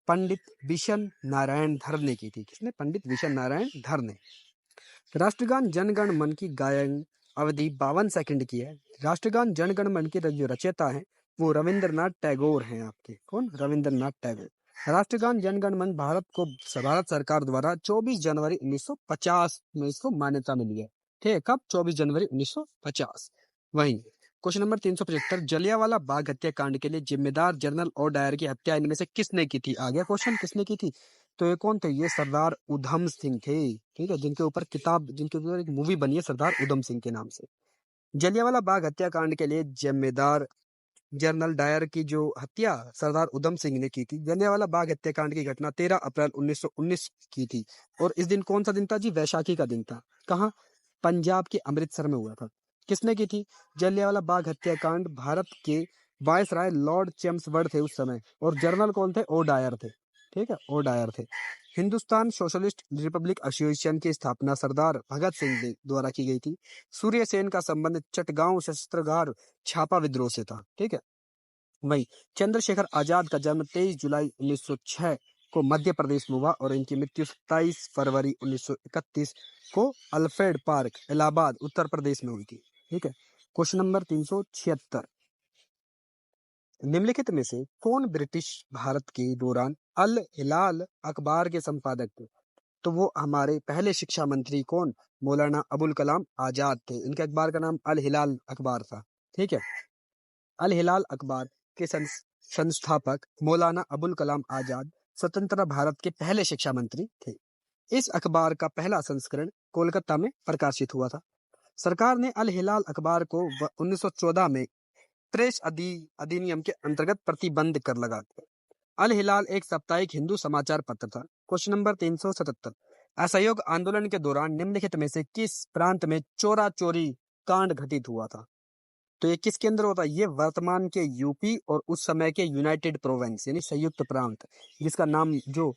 पंडित विशन नारायण धर ने की थी। किसने? पंडित विशन नारायण धर ने। राष्ट्रगान जनगण मन की गायन अवधि 52 सेकंड की है। राष्ट्रगान जनगण मन के जो रचयिता हैं वो रविंद्रनाथ टैगोर हैं आपके। कौन? रविंद्रनाथ टैगोर। राष्ट्रगान जनगण मन भारत सरकार द्वारा 24 जनवरी 1950 में इसको मान्यता मिली है। ठीक है, कब? 24 जनवरी 1950। वहीं क्वेश्चन नंबर 375, जलियांवाला बाग हत्याकांड के लिए जिम्मेदार जनरल ओ डायर की हत्या इनमें से किसने की थी? आ गया क्वेश्चन, किसने की थी? तो ये कौन थे? ये सरदार उधम सिंह थे। ठीक है, जिनके ऊपर एक मूवी बनी है सरदार उधम सिंह के नाम से। जलियांवाला बाग हत्याकांड के लिए जिम्मेदार जनरल डायर की जो हत्या सरदार उधम सिंह ने की थी। जलियांवाला बाग हत्याकांड की घटना 13 अप्रैल 1919 की थी। और इस दिन कौन सा दिन था जी? वैशाखी का दिन था। कहाँ? पंजाब के अमृतसर में हुआ था। किसने की थी? जलियांवाला बाग हत्याकांड भारत के वायसराय लॉर्ड चेम्सफोर्ड थे उस समय, और जनरल कौन थे? ओ डायर थे। ठीक है, ओ डायर थे। हिंदुस्तान सोशलिस्ट रिपब्लिक एसोसिएशन की स्थापना सरदार भगत सिंह द्वारा की गई थी। सूर्य सेन का संबंध चटगांव शस्त्रागार छापा विद्रोह से था। ठीक है, वही चंद्रशेखर आजाद का जन्म 23 जुलाई 1906 को मध्य प्रदेश में हुआ, और इनकी मृत्यु 27 फरवरी 1931 को अल्फ्रेड पार्क, इलाहाबाद, उत्तर प्रदेश में हुई थी। ठीक है, क्वेश्चन नंबर 376, निम्नलिखित में से कौन ब्रिटिश भारत के दौरान अल हिलाल अखबार के संपादक थे? तो वो हमारे पहले शिक्षा मंत्री कौन? मौलाना अबुल कलाम आजाद थे। इनके अखबार का नाम अल हिलाल अखबार था। ठीक है, अल हिलाल अखबार के संस्थापक मौलाना अबुल कलाम आजाद स्वतंत्र भारत के पहले शिक्षा मंत्री थे। इस अखबार का पहला संस्करण कोलकाता में प्रकाशित हुआ था। सरकार ने अल हिलाल अखबार को 1914 में प्रेस अधिनियम के अंतर्गत प्रतिबंध कर लगा दिया। अल हिलाल एक साप्ताहिक हिंदू समाचार पत्र था। क्वेश्चन नंबर 377, असहयोग आंदोलन के दौरान निम्नलिखित में से किस प्रांत में चोरा चोरी कांड घटित हुआ था? तो ये किसके अंदर होता है? ये वर्तमान के यूपी और उस समय के यूनाइटेड प्रोविंस यानी संयुक्त प्रांत, जिसका नाम जो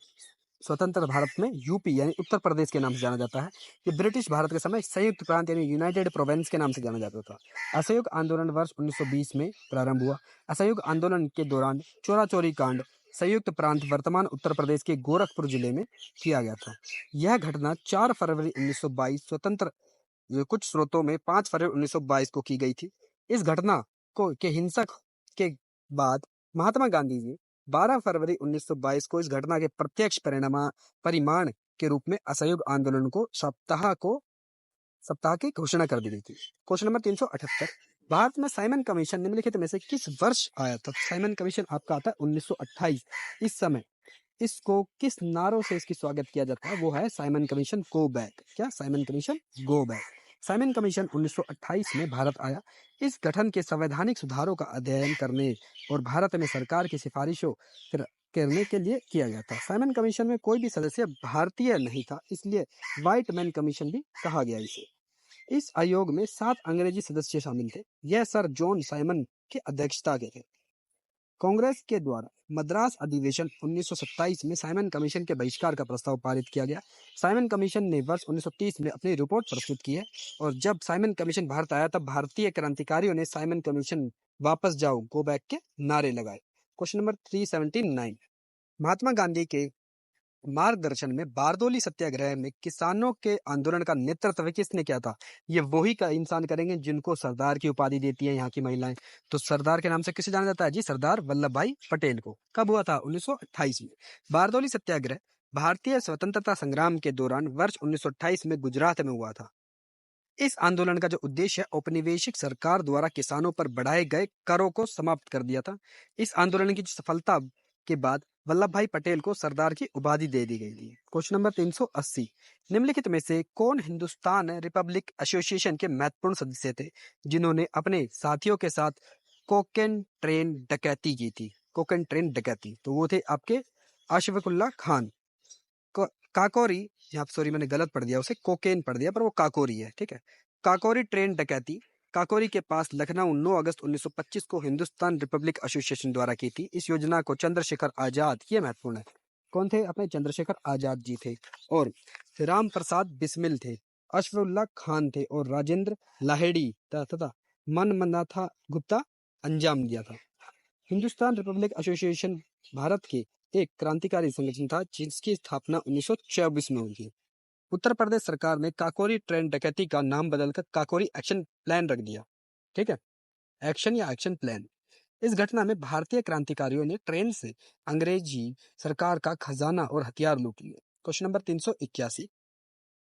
स्वतंत्र भारत में यूपी यानी उत्तर प्रदेश के नाम से जाना जाता है, ये ब्रिटिश भारत के समय संयुक्त प्रांत यानी यूनाइटेड प्रोविंस के नाम से जाना जाता था। असहयोग आंदोलन वर्ष 1920 में प्रारंभ हुआ। असहयोग आंदोलन के दौरान चोरा चोरी कांड संयुक्त प्रांत वर्तमान उत्तर प्रदेश के गोरखपुर जिले में किया गया था। यह घटना 4 फरवरी 1922 स्वतंत्र, कुछ स्रोतों में 5 फरवरी 1922 को की गई थी। इस घटना के हिंसक के बाद महात्मा गांधी जी 12 फरवरी 1922 को इस घटना के प्रत्यक्ष परिमाण के रूप में असहयोग आंदोलन को सप्ताह की घोषणा कर दी गई थी। क्वेश्चन नंबर 378, भारत में साइमन कमीशन निम्नलिखित में से किस वर्ष आया था? साइमन कमीशन आपका आता है 1928। इस समय इसको किस नारों से इसकी स्वागत किया जाता है? वो है साइमन कमीशन गो बैक। क्या? Simon commission go back. Simon commission 1928 में भारत आया। इस गठन के संवैधानिक सुधारों का अध्ययन करने और भारत में सरकार की सिफारिशों करने के लिए किया गया था। साइमन कमीशन में कोई भी सदस्य भारतीय नहीं था, इसलिए व्हाइट मैन कमीशन भी कहा गया इसे। इस आयोग में 7 अंग्रेजी सदस्य शामिल थे। यह सर जॉन साइमन की अध्यक्षता के थे। कांग्रेस के द्वारा मद्रास अधिवेशन 1927 में साइमन कमीशन के बहिष्कार का प्रस्ताव पारित किया गया। साइमन कमीशन ने वर्ष 1930 में अपनी रिपोर्ट प्रस्तुत की है और जब साइमन कमीशन भारत आया तब भारतीय क्रांतिकारियों ने साइमन कमीशन वापस जाओ गो बैक के नारे लगाए। क्वेश्चन नंबर 379, महात्मा गांधी के मार्गदर्शन में बारदोली सत्याग्रह में किसानों के आंदोलन का नेतृत्व किसने किया था? ये वही का इंसान करेंगे जिनको सरदार की उपाधि देती है यहाँ की महिलाएं। तो सरदार के नाम से किसे जाना जाता है जी? सरदार वल्लभ भाई पटेल को। कब हुआ था? 1928 में। बारदोली सत्याग्रह भारतीय स्वतंत्रता संग्राम के दौरान वर्ष 1928 में गुजरात में हुआ था। इस आंदोलन का जो उद्देश्य है औपनिवेशिक सरकार द्वारा किसानों पर बढ़ाए गए करों को समाप्त कर दिया था। इस आंदोलन की सफलता के बाद वल्लभ भाई पटेल को सरदार की उपाधि दे दी गई थी। क्वेश्चन नंबर 380, निम्नलिखित में से कौन हिंदुस्तान रिपब्लिक एसोसिएशन के महत्वपूर्ण सदस्य थे जिन्होंने अपने साथियों के साथ कोकेन ट्रेन डकैती की थी? कोकेन ट्रेन डकैती, तो वो थे आपके अशफाकुल्ला खान, काकोरी, यहाँ सॉरी मैंने गलत पढ़ दिया, उसे कोकेन पढ़ दिया पर वो काकोरी है, ठीक है। काकोरी ट्रेन डकैती काकोरी के पास लखनऊ 9 अगस्त 1925 को हिंदुस्तान रिपब्लिक एसोसिएशन द्वारा की थी। इस योजना को चंद्रशेखर आजाद, ये महत्वपूर्ण है, कौन थे? अपने चंद्रशेखर आजाद जी थे और राम प्रसाद बिस्मिल थे, अशफाकुल्ला खान थे और राजेंद्र लाहेड़ी तथा मनमनाथा गुप्ता अंजाम दिया था। हिंदुस्तान रिपब्लिक एसोसिएशन भारत के एक क्रांतिकारी संगठन था जिसकी स्थापना 1924 में हुई थी। उत्तर प्रदेश सरकार ने काकोरी ट्रेन डकैती का नाम बदलकर काकोरी एक्शन प्लान रख दिया, ठीक है, एक्शन या एक्शन प्लान। इस घटना में भारतीय क्रांतिकारियों ने ट्रेन से अंग्रेजी सरकार का खजाना और हथियार लूट लिए। क्वेश्चन नंबर 381,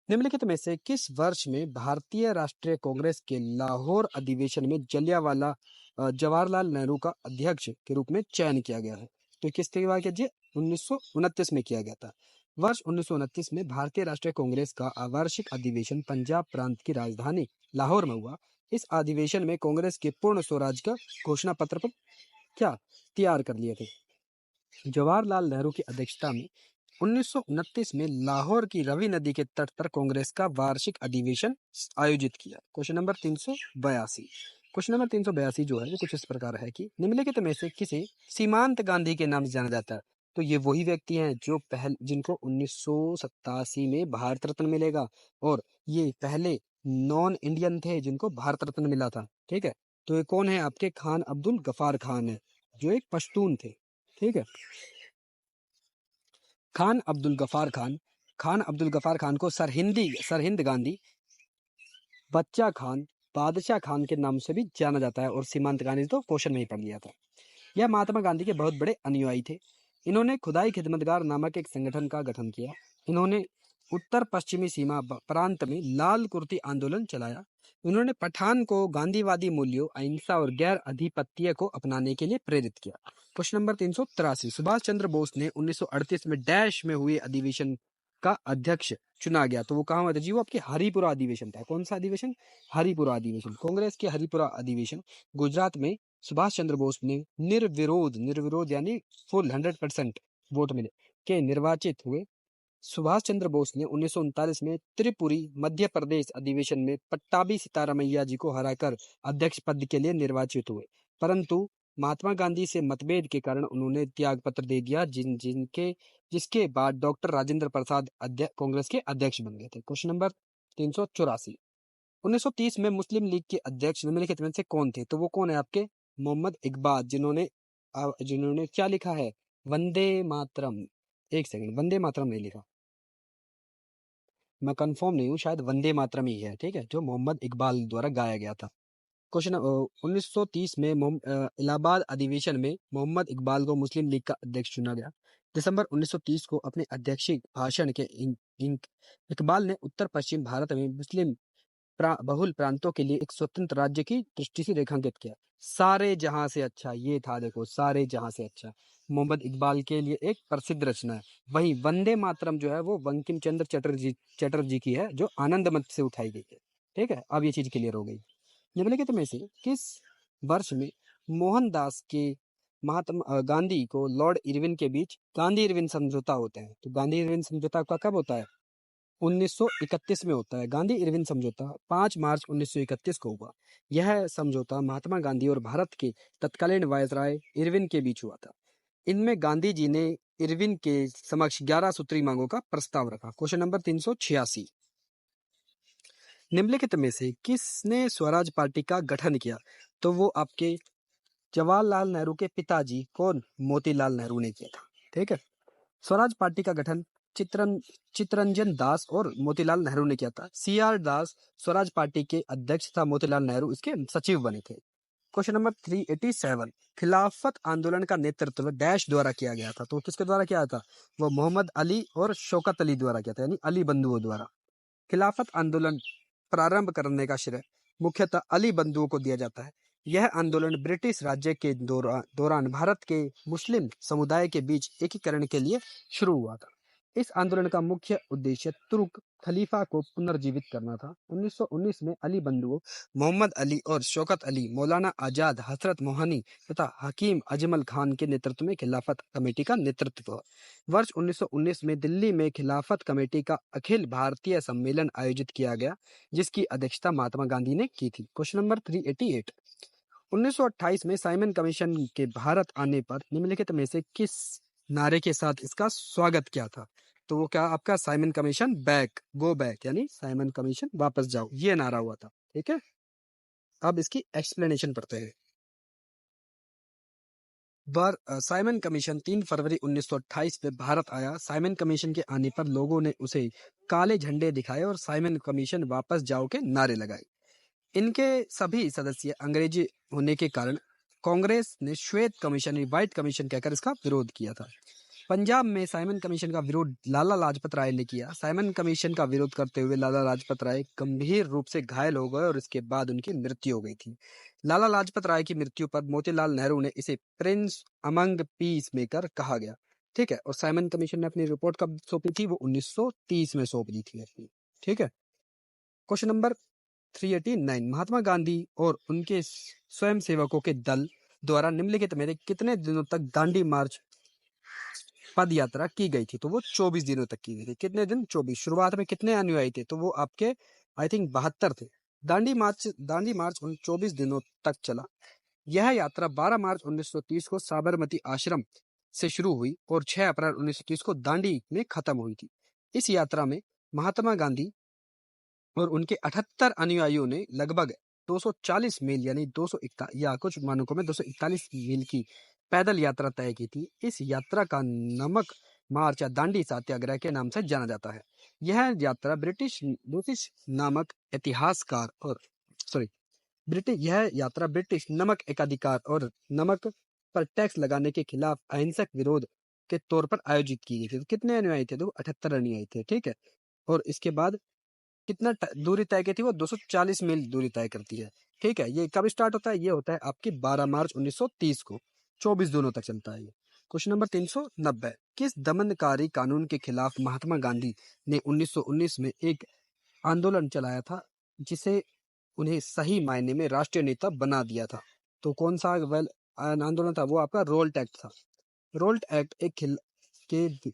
निम्नलिखित में से किस वर्ष में भारतीय राष्ट्रीय कांग्रेस के लाहौर अधिवेशन में जवाहरलाल नेहरू का अध्यक्ष के रूप में चयन किया गया है? तो किसके बाद किया जी? 1929 में किया गया था। वर्ष 1929 में भारतीय राष्ट्रीय कांग्रेस का वार्षिक अधिवेशन पंजाब प्रांत की राजधानी लाहौर में हुआ। इस अधिवेशन में कांग्रेस के पूर्ण स्वराज का घोषणा पत्र पर क्या तैयार कर लिए थे? जवाहरलाल नेहरू की अध्यक्षता में 1929 में लाहौर की रवि नदी के तट पर कांग्रेस का वार्षिक अधिवेशन आयोजित किया। क्वेश्चन नंबर 382, क्वेश्चन नंबर 382 जो है वो कुछ इस प्रकार है कि निम्नलिखित में से किसे सीमांत गांधी के नाम से जाना जाता है? तो ये वही व्यक्ति हैं जो जिनको 1987 में भारत रत्न मिलेगा और ये पहले नॉन इंडियन थे जिनको भारत रत्न मिला था, ठीक है। तो ये कौन है? आपके खान अब्दुल गफार खान है जो एक पश्तून थे, ठीक है। खान अब्दुल गफार खान को सरहिंद गांधी, बच्चा खान, बादशाह खान के नाम से भी जाना जाता है और सीमांत गांधी तो क्वेश्चन में ही पढ़ लिया था। यह महात्मा गांधी के बहुत बड़े अनुयायी थे। इन्होंने खुदाई खिदमतगार नामक एक संगठन का गठन किया। इन्होंने उत्तर पश्चिमी सीमा प्रांत में लाल कुर्ती आंदोलन चलाया। इन्होंने पठान को गांधीवादी मूल्यों, अहिंसा और गैर अधिपत्य को अपनाने के लिए प्रेरित किया। क्वेश्चन नंबर 383, सुभाष चंद्र बोस ने 1938 में डैश में हुए अधिवेशन का अध्यक्ष चुना गया। तो वो कहाँ हुआ था जी? वो आपके हरिपुरा अधिवेशन था। कौन सा अधिवेशन? हरिपुरा अधिवेशन। कांग्रेस के हरिपुरा अधिवेशन गुजरात में सुभाष चंद्र बोस ने निर्विरोध यानी फुल 100% वोट मिले के निर्वाचित हुए। सुभाष चंद्र बोस ने 1939 में त्रिपुरी मध्य प्रदेश अधिवेशन में पट्टाभी सितारामैया जी को हराकर अध्यक्ष पद के लिए निर्वाचित हुए, परंतु महात्मा गांधी से मतभेद के कारण उन्होंने त्याग पत्र दे दिया, जिसके बाद डॉक्टर राजेंद्र प्रसाद कांग्रेस के अध्यक्ष बन गए थे। क्वेश्चन नंबर 384, 1930 में मुस्लिम लीग के अध्यक्ष निम्नलिखित में से कौन थे? तो वो कौन है? आपके मोहम्मद इकबाल, जिन्होंने क्या लिखा है? वंदे मातरम। एक सेकंड, वंदे मातरम नहीं लिखा, मैं कंफर्म नहीं हूँ, शायद वंदे मातरम ही है, ठीक है, जो मोहम्मद इकबाल द्वारा गाया गया था। क्वेश्चन 1930 में इलाहाबाद अधिवेशन में मोहम्मद इकबाल को मुस्लिम लीग का अध्यक्ष चुना गया। दिसंबर 1930 को अपने अध्यक्षीय भाषण के इकबाल ने उत्तर पश्चिम भारत में मुस्लिम बहुल प्रांतों के लिए एक स्वतंत्र राज्य की दृष्टि से रेखांकित किया। सारे जहां से अच्छा, ये था देखो, सारे जहां से अच्छा मोहम्मद इकबाल के लिए एक प्रसिद्ध रचना है। वहीं वंदे मातरम जो है वो बंकिम चंद्र चटर्जी की है, जो आनंद मठ से उठाई गई है। ठीक है, अब ये चीज क्लियर हो गई। निम्नलिखित में से किस वर्ष में मोहनदास के महात्मा गांधी को लॉर्ड इरविन के बीच गांधी इरविन समझौता होता है? तो गांधी इरविन समझौता का कब होता है? 1931 में होता है। गांधी इरविन समझौता 5 मार्च 1931 को हुआ। यह समझौता महात्मा गांधी और भारत के तत्कालीन वायसराय इरविन के बीच हुआ था। इनमें गांधी जी ने इरविन के समक्ष 11 सूत्री मांगों का प्रस्ताव रखा। क्वेश्चन नंबर 386, निम्नलिखित में से किसने स्वराज पार्टी का गठन किया? तो वो आपके जवाहरलाल नेहरू के पिताजी कौन, मोतीलाल नेहरू ने किया था। ठीक है, स्वराज पार्टी का गठन चित्तरंजन दास और मोतीलाल नेहरू ने किया था। CR दास स्वराज पार्टी के अध्यक्ष था, मोतीलाल नेहरू इसके सचिव बने थे। क्वेश्चन नंबर 387, खिलाफत आंदोलन का नेतृत्व डैश द्वारा किया गया था? तो किसके द्वारा किया था? वो मोहम्मद अली और शौकत अली द्वारा किया था, यानी अली बंधुओं द्वारा। खिलाफत आंदोलन प्रारंभ करने का श्रेय मुख्यतः अली बंधुओं को दिया जाता है। यह आंदोलन ब्रिटिश राज्य के दौरान भारत के मुस्लिम समुदाय के बीच एकीकरण के लिए शुरू हुआ था। इस आंदोलन का मुख्य उद्देश्य तुर्क खलीफा को पुनर्जीवित करना था। 1919 में अली बंधुओं मोहम्मद अली और शौकत अली, मौलाना आजाद, हजरत मोहनी तथा हकीम अजमल खान के नेतृत्व में खिलाफत कमेटी का नेतृत्व हुआ। वर्ष 1919 में दिल्ली में खिलाफत कमेटी का अखिल भारतीय सम्मेलन आयोजित किया गया, जिसकी अध्यक्षता महात्मा गांधी ने की थी। क्वेश्चन नंबर 388, 1928 में साइमन कमीशन के भारत आने पर निम्नलिखित में से किस नारे के साथ इसका स्वागत किया था? तो वो क्या आपका Simon commission back, go back, यानी साइमन कमीशन वापस जाओ, ये नारा हुआ था। ठीक है, अब इसकी एक्सप्लेनेशन पढ़ते हैं। साइमन कमीशन 3 फरवरी 1928 में भारत आया। साइमन कमीशन के आने पर लोगों ने उसे काले झंडे दिखाए और साइमन कमीशन वापस जाओ के नारे लगाए। इनके सभी सदस्य अंग्रेजी होने के कारण कांग्रेस ने श्वेत कमीशन, व्हाइट कमीशन कहकर इसका विरोध किया था। पंजाब में साइमन कमीशन का विरोध लाला लाजपत राय ने किया। साइमन कमीशन का विरोध करते हुए लाला लाजपत राय गंभीर रूप से घायल हो गए और इसके बाद उनकी मृत्यु हो गई थी। लाला लाजपत राय की मृत्यु पर मोतीलाल नेहरू ने इसे प्रिंस अमंग पीस मेकर कहा गया। ठीक है, और साइमन कमीशन ने अपनी रिपोर्ट कब सौंपी थी? वो 1930 में सौंप दी थी अपनी। ठीक है, क्वेश्चन नंबर 389, महात्मा गांधी और उनके स्वयं सेवकों के दल द्वारा निम्नलिखित में कितने दिनों तक दांडी मार्च पद यात्रा की गई थी? तो वो 24 दिनों तक की गई थी। कितने दिन? 24। शुरुआत में कितने अनुयायी थे? तो वो आपके आई थिंक 72 थे। दांडी मार्च उन 24 दिनों तक चला। यह यात्रा 12 मार्च 1930 को साबरमती आश्रम से शुरू हुई और 6 अप्रैल 1930 को दांडी में खत्म हुई थी। इस यात्रा में महात्मा गांधी और उनके 78 अनुयायियों ने लगभग 240 मील यानी 241 या कुछ मानकों में 241 मील की पैदल यात्रा तय की थी। इस यात्रा का नमक मार्च या दांडी सत्याग्रह के नाम से जाना जाता है। यह यात्रा ब्रिटिश नामक इतिहासकार और ब्रिटिश नमक एकाधिकार और नमक पर टैक्स लगाने के खिलाफ अहिंसक विरोध के तौर पर आयोजित की गई थी। तो कितने अनुयायी थे? तो 78 अनुयायी थे। ठीक है, और इसके बाद कितना दूरी तय की थी? वो 240 मील दूरी तय करती है। ठीक है, ये कब स्टार्ट होता है? ये होता है आपकी 12 मार्च 1930 को। 24 दिनों तक चलता है ये। क्वेश्चन नंबर 390, किस दमनकारी कानून के खिलाफ महात्मा गांधी ने 1919 में एक आंदोलन चलाया था, जिसे उन्हें सही मायने में राष्ट्रीय नेता बना दिया था? तो कौन सा आंदोलन था? वो आपका रोल्ट एक्ट था। रोल्ट एक्ट के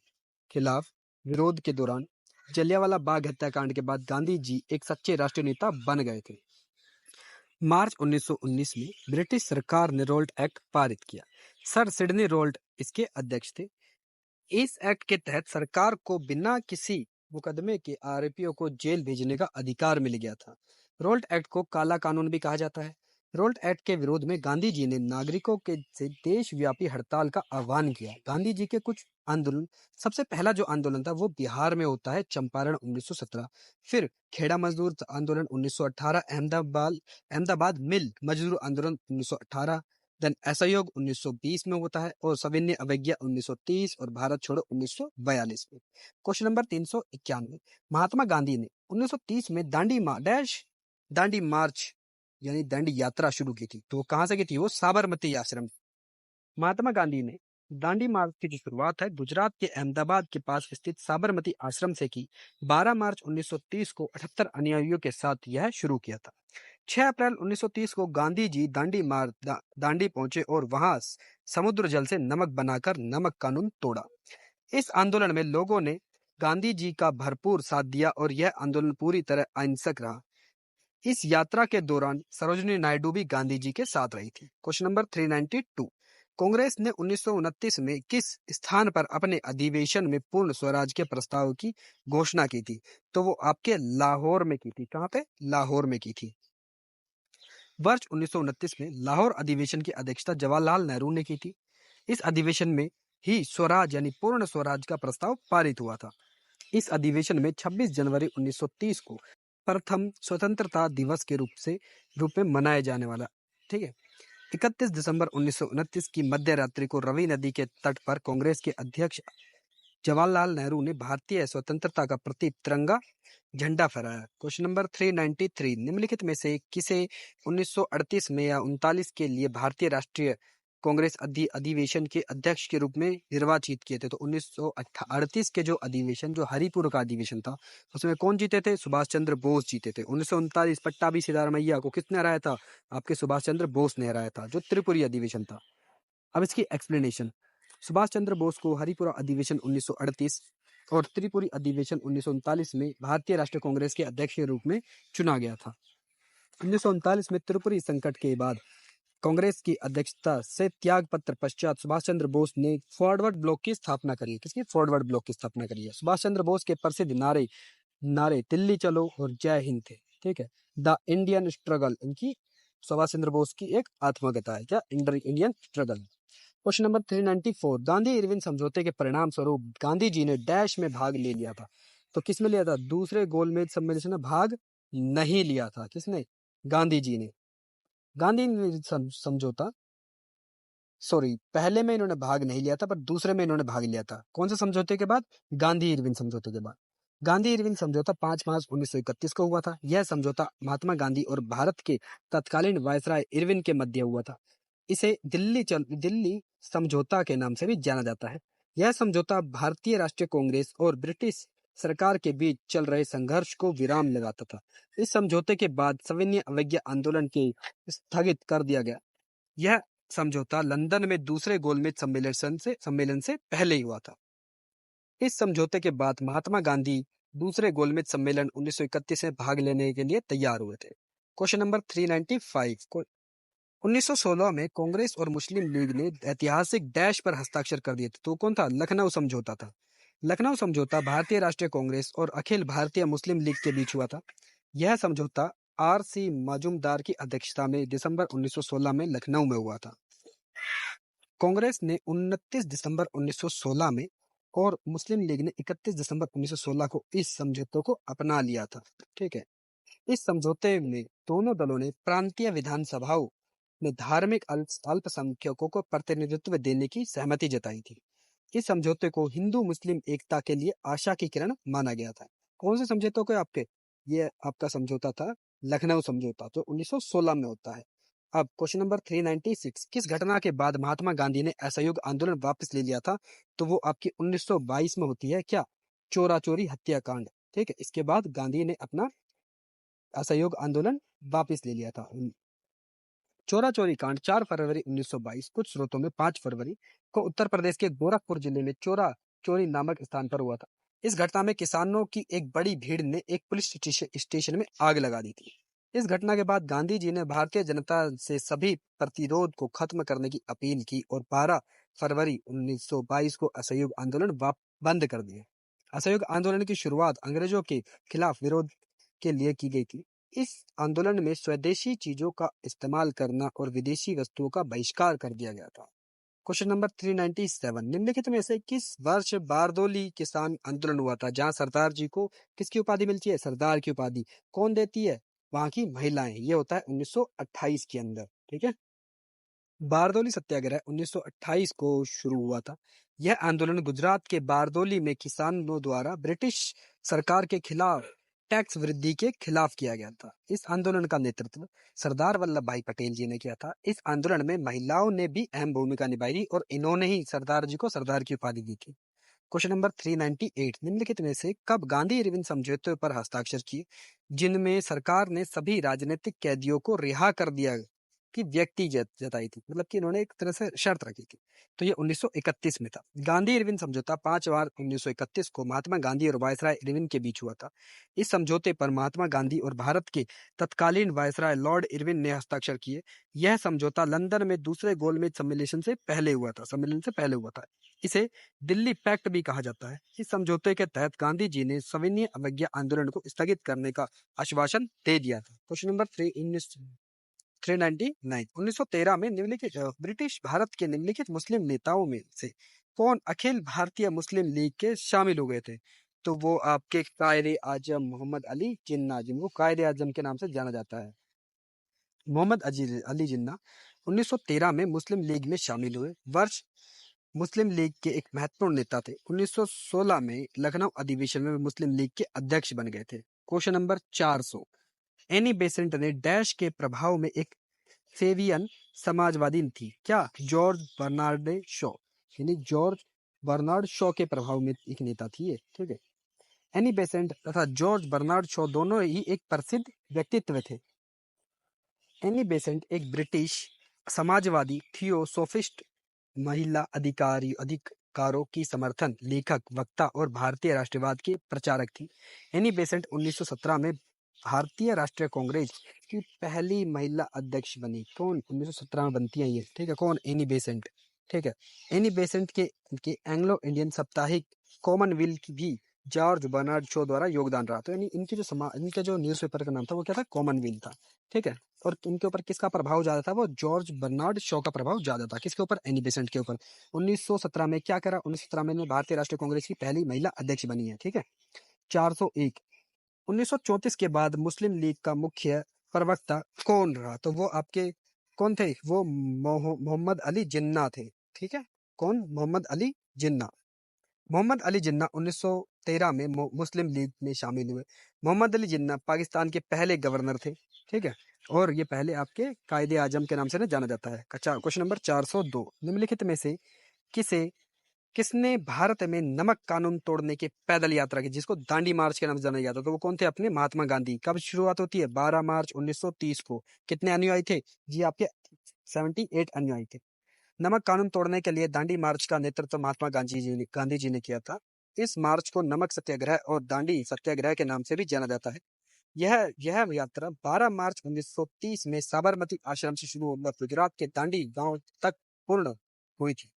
खिलाफ विरोध के दौरान जलियांवाला बाग हत्याकांड के बाद गांधी जी एक सच्चे राष्ट्रीय नेता बन गए थे। मार्च 1919 में ब्रिटिश सरकार ने रोल्ट एक्ट पारित किया। सर सिडनी रोल्ट इसके अध्यक्ष थे। इस एक्ट के तहत सरकार को बिना किसी मुकदमे के आरोपियों को जेल भेजने का अधिकार मिल गया था। रोल्ट एक्ट को काला कानून भी कहा जाता है। रोल्ट एक्ट के विरोध में गांधी जी ने नागरिकों के से देशव्यापी हड़ताल का आह्वान किया। गांधी जी के कुछ आंदोलन, सबसे पहला जो आंदोलन था वो बिहार में होता है, चंपारण 1917। फिर खेड़ा मजदूर आंदोलन 1918, अहमदाबाद मिल मजदूर आंदोलन 1918, देन असहयोग 1920 में होता है और सविनय अवज्ञा 1930 और भारत छोड़ो 1942 में। क्वेश्चन नंबर 391, महात्मा गांधी ने 1930 में दांडी दांडी मार्च यानी दांडी यात्रा शुरू की थी। तो वो कहाँ से की थी? वो साबरमती आश्रम। महात्मा गांधी ने दांडी मार्च की जो शुरुआत है गुजरात के अहमदाबाद के पास स्थित साबरमती आश्रम से की। 12 मार्च 1930 को 78 अनुयायियों के साथ यह शुरू किया था। 6 अप्रैल 1930 को गांधी जी दांडी पहुंचे और वहां समुद्र जल से नमक बनाकर नमक कानून तोड़ा। इस आंदोलन में लोगों ने गांधी जी का भरपूर साथ दिया और यह आंदोलन पूरी तरह अहिंसक रहा। इस यात्रा के दौरान सरोजिनी नायडू भी गांधी जी के साथ रही थी। क्वेश्चन नंबर 392, कांग्रेस ने 1929 में किस स्थान पर अपने अधिवेशन में पूर्ण स्वराज के प्रस्ताव की घोषणा की थी? तो वो आपके लाहौर में की थी। कहाँ पे? लाहौर में की थी। वर्ष 1929 में लाहौर अधिवेशन की अध्यक्षता जवाहरलाल नेहरू ने की थी। इस अधिवेशन में ही स्वराज यानी पूर्ण स्वराज का प्रस्ताव पारित हुआ था। इस अधिवेशन में 26 जनवरी 1930 को प्रथम स्वतंत्रता दिवस के रूप में मनाया जाने वाला। ठीक है। 31 दिसंबर 1929 की मध्य रात्रि को रवि नदी के तट पर कांग्रेस के अध्यक्ष जवाहरलाल नेहरू ने भारतीय स्वतंत्रता का प्रतीक तिरंगा झंडा फहराया। क्वेश्चन नंबर 393, निम्नलिखित में से किसे 1938 में या 39 के लिए भारतीय राष्ट्रीय कांग्रेस अधिवेशन के अध्यक्ष के रूप में निर्वाचित किए थे? तो 1938 के जो अधिवेशन, जो हरिपुर का अधिवेशन था, उसमें कौन जीते थे? सुभाष चंद्र बोस जीते थे। 1939 पट्टाभी सिद्धारमैया को किसने हराया था? आपके सुभाष चंद्र बोस ने हराया था, जो त्रिपुरी अधिवेशन था। अब इसकी एक्सप्लेनेशन। सुभाष चंद्र बोस को हरिपुरा अधिवेशन 1938 और त्रिपुरी अधिवेशन 1939 में भारतीय राष्ट्रीय कांग्रेस के अध्यक्ष के रूप में चुना गया था। 1939 में त्रिपुरी संकट के बाद कांग्रेस की अध्यक्षता से त्याग पत्र पश्चात सुभाष चंद्र बोस ने फॉरवर्ड ब्लॉक की स्थापना करी। किसकी? फॉरवर्ड ब्लॉक की स्थापना करी है। सुभाष चंद्र बोस के प्रसिद्ध नारे दिल्ली चलो और जय हिंद थे। ठीक है। द इंडियन स्ट्रगल, इनकी सुभाष चंद्र बोस की एक आत्मकथा है। क्या? Indian struggle. Question number 394, Gandhi Irwin समझौते के परिणाम स्वरूप गांधी जी ने डैश में भाग ले लिया था। तो किसमें लिया था? दूसरे गोलमेज सम्मेलन में भाग नहीं लिया था। किसने? गांधी जी ने। गांधी समझौता, सॉरी, पहले में इन्होंने भाग नहीं लिया था, पर दूसरे में इन्होंने भाग लिया था। कौन से समझौते के बाद? गांधी इरविन समझौते के बाद। गांधी इरविन समझौता 5 मार्च 1931 को हुआ था। यह समझौता महात्मा गांधी और भारत के तत्कालीन वायसराय इरविन के मध्य हुआ था। इसे दिल्ली समझौता के नाम से भी जाना जाता है। यह समझौता भारतीय राष्ट्रीय कांग्रेस और ब्रिटिश सरकार के बीच चल रहे संघर्ष को विराम लगाता था। इस समझौते के बाद सविनय अवज्ञा आंदोलन के स्थगित कर दिया गया। यह समझौता लंदन में दूसरे गोलमेज सम्मेलन से पहले ही हुआ था। इस समझौते के बाद महात्मा गांधी दूसरे गोलमेज सम्मेलन 1931 में भाग लेने के लिए तैयार हुए थे। क्वेश्चन नंबर 395, 1916 में कांग्रेस और मुस्लिम लीग ने ऐतिहासिक डैश पर हस्ताक्षर कर दिए थे। तो कौन था? लखनऊ समझौता था। लखनऊ समझौता भारतीय राष्ट्रीय कांग्रेस और अखिल भारतीय मुस्लिम लीग के बीच हुआ था। यह समझौता आर.सी. मजूमदार की अध्यक्षता में दिसंबर 1916 में लखनऊ में हुआ था। कांग्रेस ने 29 दिसंबर 1916 में और मुस्लिम लीग ने 31 दिसंबर 1916 को इस समझौते को अपना लिया था। ठीक है। इस समझौते में दोनों दलों ने प्रांतीय विधानसभाओं में धार्मिक अल्पसंख्यकों को प्रतिनिधित्व देने की सहमति जताई थी। इस समझौते को हिंदू मुस्लिम एकता के लिए आशा की किरण माना गया था। कौन से समझौते को? आपके ये आपका समझौता था लखनऊ समझौता, जो 1916 में होता है। अब क्वेश्चन नंबर 396, किस घटना के बाद महात्मा गांधी ने असहयोग आंदोलन वापस ले लिया था? तो वो आपकी 1922 में होती है। क्या? चोरा चोरी हत्याकांड। ठीक है। इसके बाद गांधी ने अपना असहयोग आंदोलन वापस ले लिया था। चोरा चोरी कांड 4 फरवरी 1922, कुछ स्रोतों में 5 फरवरी को उत्तर प्रदेश के गोरखपुर जिले में चोरा चोरी नामक स्थान पर हुआ था। इस घटना में किसानों की एक बड़ी भीड़ ने एक पुलिस स्टेशन में आग लगा दी थी। इस घटना के बाद गांधी जी ने भारतीय जनता से सभी प्रतिरोध को खत्म करने की अपील की और 12 फरवरी 1922 को असहयोग आंदोलन बंद कर दिया। असहयोग आंदोलन की शुरुआत अंग्रेजों के खिलाफ विरोध के लिए की गई थी। इस आंदोलन में स्वदेशी चीजों का इस्तेमाल करना और विदेशी वस्तुओं का बहिष्कार कर दिया गया था। क्वेश्चन नंबर 397, निम्नलिखित में से किस वर्ष बारदोली किसान आंदोलन हुआ था, जहां सरदार जी को किसकी उपाधि मिलती है? सरदार की उपाधि कौन देती है? वहां की महिलाएं। ये होता है 1928 के अंदर। ठीक है। बारदोली सत्याग्रह 1928 को शुरू हुआ था। यह आंदोलन गुजरात के बारदोली में किसानों द्वारा ब्रिटिश सरकार के खिलाफ टैक्स वृद्धि के खिलाफ किया गया था। इस आंदोलन का नेतृत्व सरदार वल्लभ भाई पटेल जी ने किया था। इस आंदोलन में महिलाओं ने भी अहम भूमिका निभाई और इन्होंने ही सरदार जी को सरदार की उपाधि दी थी। क्वेश्चन नंबर 398, निम्नलिखित में से कब गांधी इरविन समझौते पर हस्ताक्षर किए जिनमें सरकार ने सभी राजनीतिक कैदियों को रिहा कर दिया की व्यक्ति जताई थी, मतलब कि इन्होंने एक तरह से शर्त रखी थी। तो ये 1931 में था। गांधी इरविन समझौता 5 मार्च 1931 को महात्मा गांधी और वायसराय इरविन के बीच हुआ था। इस समझौते पर महात्मा गांधी और भारत के तत्कालीन वायसराय लॉर्ड इरविन ने हस्ताक्षर किए। यह समझौता लंदन में दूसरे गोलमेज सम्मेलन से पहले हुआ था। इसे दिल्ली पैक्ट भी कहा जाता है। इस समझौते के तहत गांधी जी ने सविनय अवज्ञा आंदोलन को स्थगित करने का आश्वासन दे दिया था। क्वेश्चन नंबर 399, 1913 में निम्नलिखित ब्रिटिश भारत के निम्नलिखित मुस्लिम नेताओं में से कौन अखिल भारतीय मुस्लिम लीग के शामिल हो गए थे? तो वो आपके कायरे आजम मोहम्मद अली जिन्ना, जिनको कायरे आजम के नाम से जाना जाता है। मोहम्मद अली जिन्ना 1913 में मुस्लिम लीग में शामिल हुए। वर्ष मुस्लिम लीग के एक महत्वपूर्ण नेता थे। 1916 में लखनऊ अधिवेशन में मुस्लिम लीग के अध्यक्ष बन गए थे। क्वेश्चन नंबर 400, एनी बेसेंट ने डैश के प्रभाव में एक फेवियन समाजवादी थी। क्या? जॉर्ज बर्नार्ड शॉ, यानी जॉर्ज बर्नार्ड शॉ के प्रभाव में एक नेता थी ये, ठीक है। एनी बेसेंट तथा जॉर्ज बर्नार्ड शॉ दोनों ही एक प्रसिद्ध व्यक्तित्व थे। एनी बेसेंट एक ब्रिटिश समाजवादी थियोसोफिस्ट, महिला अधिकारों की समर्थन, लेखक, वक्ता और भारतीय राष्ट्रवाद की प्रचारक थी। एनी बेसेंट 1917 में भारतीय राष्ट्रीय कांग्रेस की पहली महिला अध्यक्ष बनी। कौन? 1917 में बनती है ये, ठीक है। कौन? एनी बेसेंट, ठीक है। एनी बेसेंट के एंग्लो इंडियन साप्ताहिक कॉमनवेल्थ भी जॉर्ज बर्नार्ड शॉ द्वारा योगदान रहा। तो यानी इनके जो न्यूज़पेपर का नाम था वो क्या था? कॉमनवेल्थ था, ठीक है। और इनके ऊपर किसका प्रभाव ज्यादा था? वो जॉर्ज बर्नार्ड शॉ का प्रभाव ज्यादा था। किसके ऊपर? एनी बेसेंट के ऊपर। 1917 में क्या करा? 1917 में भारतीय राष्ट्रीय कांग्रेस की पहली महिला अध्यक्ष बनी है, ठीक है। 401, 1934 के बाद मुस्लिम लीग का मुख्य प्रवक्ता कौन रहा? तो वो आपके कौन थे? वो मोहम्मद अली जिन्ना थे, ठीक है। कौन? मोहम्मद अली जिन्ना। मोहम्मद अली जिन्ना 1913 में मुस्लिम लीग में शामिल हुए। मोहम्मद अली जिन्ना पाकिस्तान के पहले गवर्नर थे, ठीक है। और ये पहले आपके कायदे आजम के नाम से ना जाना जाता है। क्वेश्चन नंबर 402, निम्नलिखित में से किसे किसने भारत में नमक कानून तोड़ने की पैदल यात्रा की, जिसको दांडी मार्च के नाम से जाना जाता है? तो वो कौन थे? अपने महात्मा गांधी। कब शुरुआत होती है? 12 मार्च 1930 को। कितने अनुयायी थे जी? आपके 78 अनुयायी थे। नमक कानून तोड़ने के लिए दांडी मार्च का नेतृत्व महात्मा गांधी जी ने किया था। इस मार्च को नमक सत्याग्रह और दांडी सत्याग्रह के नाम से भी जाना जाता है। यह यात्रा 12 मार्च 1930 में साबरमती आश्रम से शुरू होकर गुजरात के दांडी गांव तक पूर्ण हुई थी।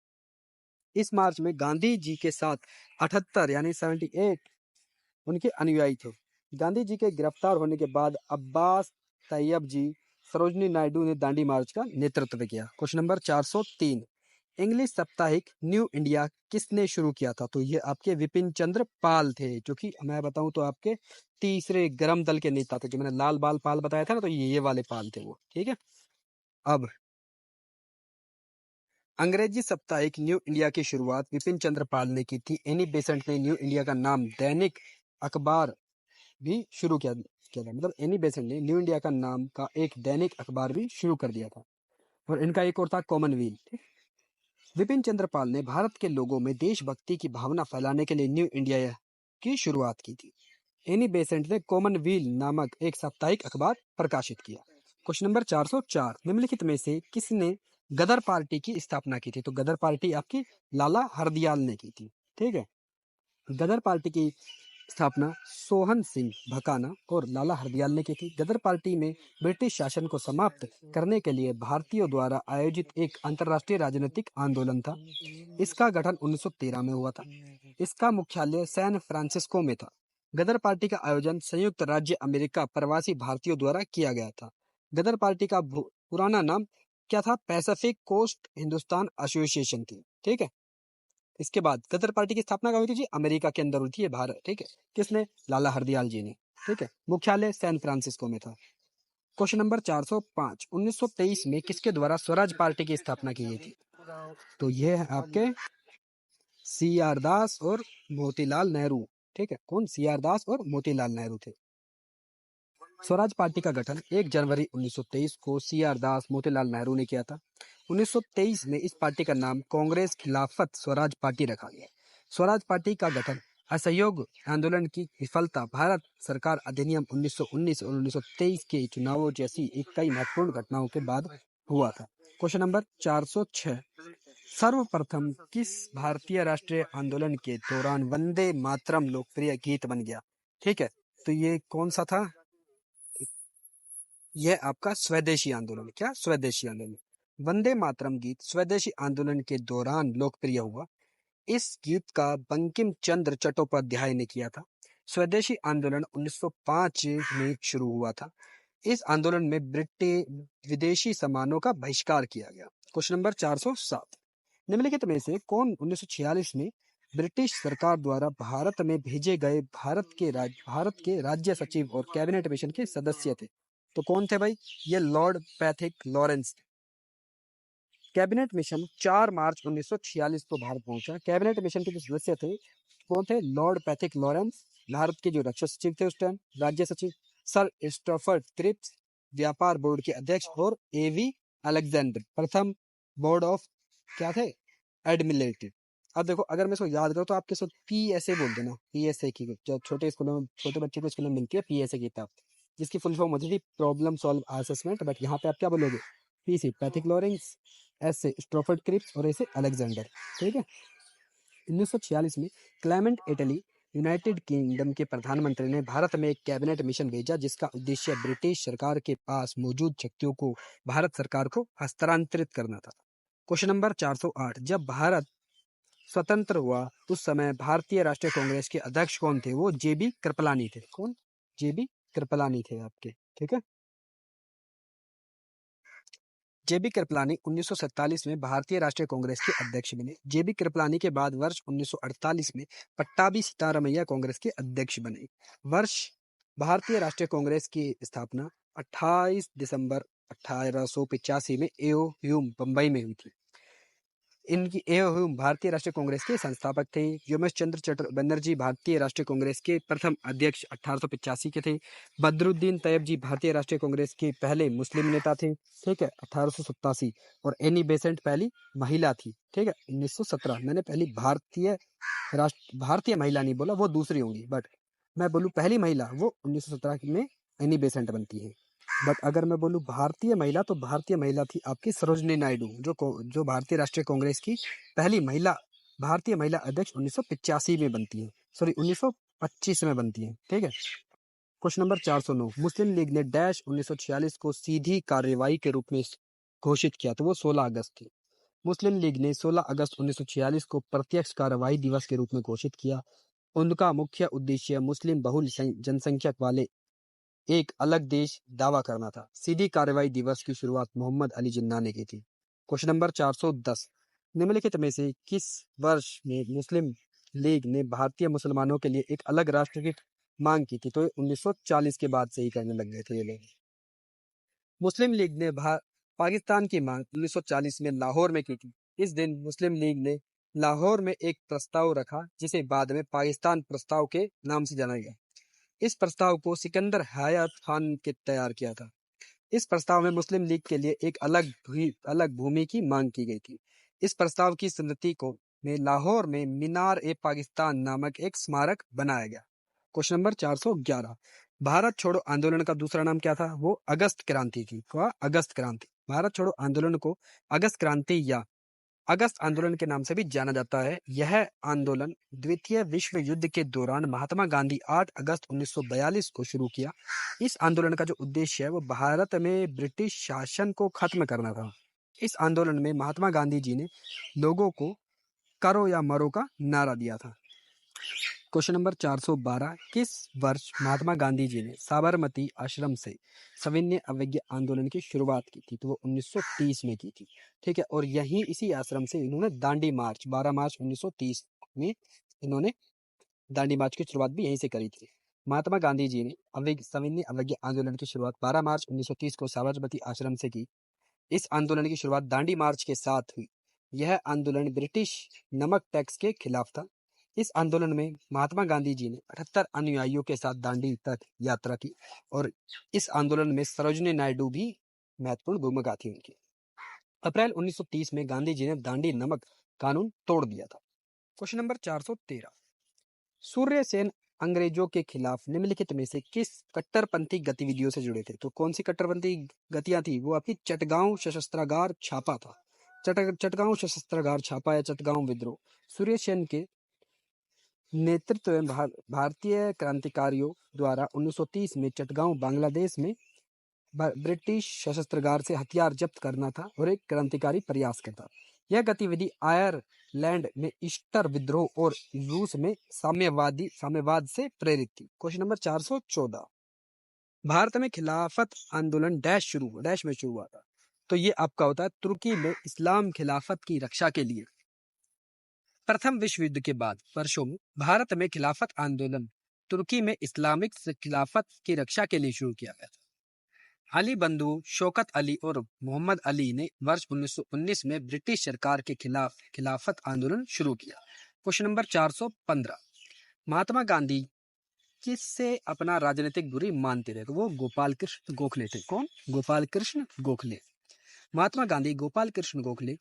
इस मार्च में गांधी जी के साथ 78 यानी 78 उनके अनुयायी थे। गांधी जी के गिरफ्तार होने के बाद अब्बास तैयब जी, सरोजनी नायडू ने दांडी मार्च का नेतृत्व किया। क्वेश्चन नंबर 403, इंग्लिश साप्ताहिक न्यू इंडिया किसने शुरू किया था? तो ये आपके विपिन चंद्र पाल थे, जो कि मैं बताऊं तो आपके तीसरे गरम दल के नेता थे। जो मैंने लाल बाल पाल बताया था ना, तो ये वाले पाल थे वो, ठीक है। अब अंग्रेजी साप्ताहिक न्यू इंडिया की शुरुआत विपिन चंद्र पाल ने की थी। एनी बेसेंट ने न्यू इंडिया का नाम दैनिक अखबार भी शुरू किया था। मतलब एनी बेसेंट ने न्यू इंडिया का नाम का एक दैनिक अखबार भी शुरू कर दिया था। और इनका एक और था कॉमनवेल्थ। विपिन चंद्र पाल ने भारत के लोगों में देशभक्ति की भावना फैलाने के लिए न्यू इंडिया की शुरुआत की थी। एनी बेसेंट ने कॉमनवेल्थ नामक एक साप्ताहिक अखबार प्रकाशित किया। क्वेश्चन नंबर 404, निम्नलिखित में से किसने गदर पार्टी की स्थापना की थी? तो गदर पार्टी आपकी लाला हरदयाल ने की थी, ठीक है। गदर पार्टी की स्थापना सोहन सिंह भकाना और लाला हरदयाल ने की थी। गदर पार्टी में ब्रिटिश शासन को समाप्त करने के लिए भारतीयों द्वारा आयोजित एक अंतर्राष्ट्रीय राजनीतिक आंदोलन था। इसका गठन 1913 में हुआ था। इसका मुख्यालय सैन फ्रांसिस्को में था। गदर पार्टी का आयोजन संयुक्त राज्य अमेरिका प्रवासी भारतीयों द्वारा किया गया था। गदर पार्टी का पुराना नाम क्या था? पैसिफिक कोस्ट हिंदुस्तान एसोसिएशन थी, ठीक है। इसके बाद गदर पार्टी की स्थापना कहाँ हुई थी जी? अमेरिका के अंदर हुई थी ये, भारत, ठीक है। किसने? लाला हरदयाल जी ने, ठीक है। मुख्यालय सैन फ्रांसिस्को में था। क्वेश्चन नंबर 405, 1923 में किसके द्वारा स्वराज पार्टी की स्थापना की गई थी? तो ये है आपके सी आर दास और मोतीलाल नेहरू, ठीक है। कौन? सी आर दास और मोतीलाल नेहरू थे। स्वराज पार्टी का गठन 1 जनवरी 1923 को CR दास मोतीलाल नेहरू ने किया था। 1923 में इस पार्टी का नाम कांग्रेस खिलाफत स्वराज पार्टी रखा गया। स्वराज पार्टी का गठन असहयोग आंदोलन की विफलता, भारत सरकार अधिनियम 1919 और 1923 के चुनावों जैसी कई महत्वपूर्ण घटनाओं के बाद हुआ था। क्वेश्चन नंबर 406, सर्वप्रथम किस भारतीय राष्ट्रीय आंदोलन के दौरान वंदे मातरम लोकप्रिय गीत बन गया? ठीक है, तो ये कौन सा था? यह आपका स्वदेशी आंदोलन। क्या? स्वदेशी आंदोलन। वंदे मातरम गीत स्वदेशी आंदोलन के दौरान लोकप्रिय हुआ। इस गीत का बंकिम चंद्र चट्टोपाध्याय ने किया था। स्वदेशी आंदोलन 1905 में शुरू हुआ था। इस आंदोलन में विदेशी सामानों का बहिष्कार किया गया। क्वेश्चन नंबर 407, निम्नलिखित में से कौन 1946 में ब्रिटिश सरकार द्वारा भारत में भेजे गए भारत के राज्य सचिव और कैबिनेट मिशन के सदस्य थे? तो कौन थे भाई? ये Lord Pethick Lawrence. Cabinet mission 4 मार्च 1946 को भारत पहुंचा। कैबिनेट मिशन के जो सदस्य थे कौन थे? लॉर्ड पैथिक लॉरेंस, भारत के जो रक्षा सचिव थे उस टाइम, राज्य सचिव सर स्टफर्ड क्रिप्स, व्यापार बोर्ड के अध्यक्ष, और एवी अलेक्जेंडर, प्रथम बोर्ड ऑफ क्या थे? एडमिनिस्ट्रेटिव। अब देखो, अगर मैं इसको याद करूँ तो आपके साथ PSA बोल देना। PSA की जो छोटे स्कूलों में, छोटे बच्चे को स्कूलों में मिलती है PSA की किताब, जिसकी फुल फॉर्म होती थी प्रॉब्लम सॉल्व असेसमेंट, बट यहाँ पे आप क्या बोलोगे? PC पैथिक लॉरेंस, S से स्ट्रॉफर्ड क्रिप्स और A से अलेक्जेंडर। ठीक है। 1946 में क्लेमेंट इटली यूनाइटेड किंगडम के प्रधानमंत्री ने भारत में एक कैबिनेट मिशन भेजा जिसका उद्देश्य ब्रिटिश सरकार के पास मौजूद शक्तियों को भारत सरकार को हस्तांतरित करना था। क्वेश्चन नंबर 408, जब भारत स्वतंत्र हुआ उस समय भारतीय राष्ट्रीय कांग्रेस के अध्यक्ष कौन थे? वो JB कृपलानी थे। कौन? JB कृपलानी थे आपके। ठीक है। JB कृपलानी 1947 में भारतीय राष्ट्रीय कांग्रेस के अध्यक्ष बने। JB कृपलानी के बाद वर्ष 1948 में पट्टाभी सीतारामैया कांग्रेस के अध्यक्ष बने। वर्ष भारतीय राष्ट्रीय कांग्रेस की स्थापना 28 दिसंबर 1885 में एओ ह्यूम बंबई में हुई थी। इनकी एओ ह्यूम भारतीय राष्ट्रीय कांग्रेस के संस्थापक थे। योमेश चंद्र बनर्जी भारतीय राष्ट्रीय कांग्रेस के प्रथम अध्यक्ष 1885 के थे। बदरुद्दीन तैयब जी भारतीय राष्ट्रीय कांग्रेस के पहले मुस्लिम नेता थे। ठीक है, 1887। और एनी बेसेंट पहली महिला थी। ठीक है, 1917। मैंने पहली भारतीय महिला नहीं बोला, वो दूसरी होंगी, बट मैं बोलूँ पहली महिला, वो 1917 में एनी बेसेंट बनती है। बट अगर मैं बोलूँ भारतीय महिला, तो भारतीय महिला थी आपकी सरोजनी नायडू, जो भारतीय राष्ट्रीय कांग्रेस की पहली महिला भारतीय महिला अध्यक्ष 1985 में बनती है। सॉरी, 1925 में बनती है। ठीक है। क्वेश्चन नंबर 409, मुस्लिम लीग ने डैश 1946 को सीधी कार्यवाही के रूप में घोषित किया, तो वो 16 अगस्त थी। मुस्लिम लीग ने 16 अगस्त 1946 को प्रत्यक्ष कार्यवाही दिवस के रूप में घोषित किया। उनका मुख्य उद्देश्य मुस्लिम बहुल जनसंख्यक वाले एक अलग देश दावा करना था। सीधी कार्रवाई दिवस की शुरुआत मोहम्मद अली जिन्ना ने की थी। क्वेश्चन नंबर 410, निम्नलिखित में से किस वर्ष में मुस्लिम लीग ने भारतीय मुसलमानों के लिए एक अलग राष्ट्र की मांग की थी? तो 1940 के बाद से ही करने लग गए थे ये लोग। मुस्लिम लीग ने पाकिस्तान की मांग 1940 में लाहौर में की थी। इस दिन मुस्लिम लीग ने लाहौर में एक प्रस्ताव रखा जिसे बाद में पाकिस्तान प्रस्ताव के नाम से जाना गया। इस प्रस्ताव को सिकंदर हयात खान ने तैयार किया था। इस प्रस्ताव में मुस्लिम लीग के लिए एक अलग भूमि की मांग की गई थी। इस प्रस्ताव की स्मृति को में लाहौर में मीनार ए पाकिस्तान नामक एक स्मारक बनाया गया। क्वेश्चन नंबर 411, भारत छोड़ो आंदोलन का दूसरा नाम क्या था? वो अगस्त क्रांति थी। क्या? अगस्त क्रांति। भारत छोड़ो आंदोलन को अगस्त क्रांति या अगस्त आंदोलन के नाम से भी जाना जाता है। यह आंदोलन द्वितीय विश्व युद्ध के दौरान महात्मा गांधी 8 अगस्त 1942 को शुरू किया। इस आंदोलन का जो उद्देश्य है वो भारत में ब्रिटिश शासन को खत्म करना था। इस आंदोलन में महात्मा गांधी जी ने लोगों को करो या मरो का नारा दिया था। क्वेश्चन नंबर 412, किस वर्ष महात्मा गांधी जी ने साबरमती आश्रम से सविनय अवज्ञा आंदोलन की शुरुआत की थी? तो वो 1930 में की थी। ठीक है, और यहीं इसी आश्रम से इन्होंने दांडी मार्च 12 मार्च 1930 में इन्होंने दांडी मार्च की शुरुआत भी यहीं से करी थी। महात्मा गांधी जी ने सविनय अवज्ञा आंदोलन की शुरुआत 12 मार्च 1930 को साबरमती आश्रम से की। इस आंदोलन की शुरुआत दांडी मार्च के साथ हुई। यह आंदोलन ब्रिटिश नमक टैक्स के खिलाफ था। इस आंदोलन में महात्मा गांधी जी ने 78 अनुयायियों के साथ दांडी तक यात्रा की और इस आंदोलन में सरोजिनी नायडू भी महत्वपूर्ण भूमिका थी उनकी। अप्रैल 1930 में गांधी जी ने दांडी नमक कानून तोड़ दिया था। क्वेश्चन नंबर 413, सूर्य सेन अंग्रेजों के खिलाफ निम्नलिखित में से किस कट्टरपंथी गतिविधियों से जुड़े थे? तो कौन सी कट्टरपंथी गतियां थी? वो आपकी चटगांव सशस्त्रागार छापा था। चटगांव सशस्त्रागार छापा या चटगांव विद्रोह सूर्य सेन के नेतृत्व में भारतीय क्रांतिकारियों द्वारा 1930 में चटगांव बांग्लादेश में ब्रिटिश सशस्त्रागार से हथियार जब्त करना था और एक क्रांतिकारी प्रयास करता। यह गतिविधि आयरलैंड में ईस्टर विद्रोह और रूस में साम्यवाद से प्रेरित थी। क्वेश्चन नंबर 414, भारत में खिलाफत आंदोलन डैश में शुरू हुआ था। तो ये आपका होता है तुर्की में इस्लाम खिलाफत की रक्षा के लिए। प्रथम विश्व युद्ध के बाद वर्षों में भारत में खिलाफत आंदोलन तुर्की में इस्लामिक खिलाफत की रक्षा के लिए शुरू किया गया था। अली बंधु शौकत अली और मोहम्मद अली ने वर्ष 1919 में ब्रिटिश सरकार के खिलाफ खिलाफत आंदोलन शुरू किया। क्वेश्चन नंबर 415, महात्मा गांधी किससे अपना राजनीतिक दूरी मानते थे? तो वो गोपाल कृष्ण गोखले थे। कौन? गोपाल कृष्ण गोखले। महात्मा गांधी गोपाल कृष्ण गोखले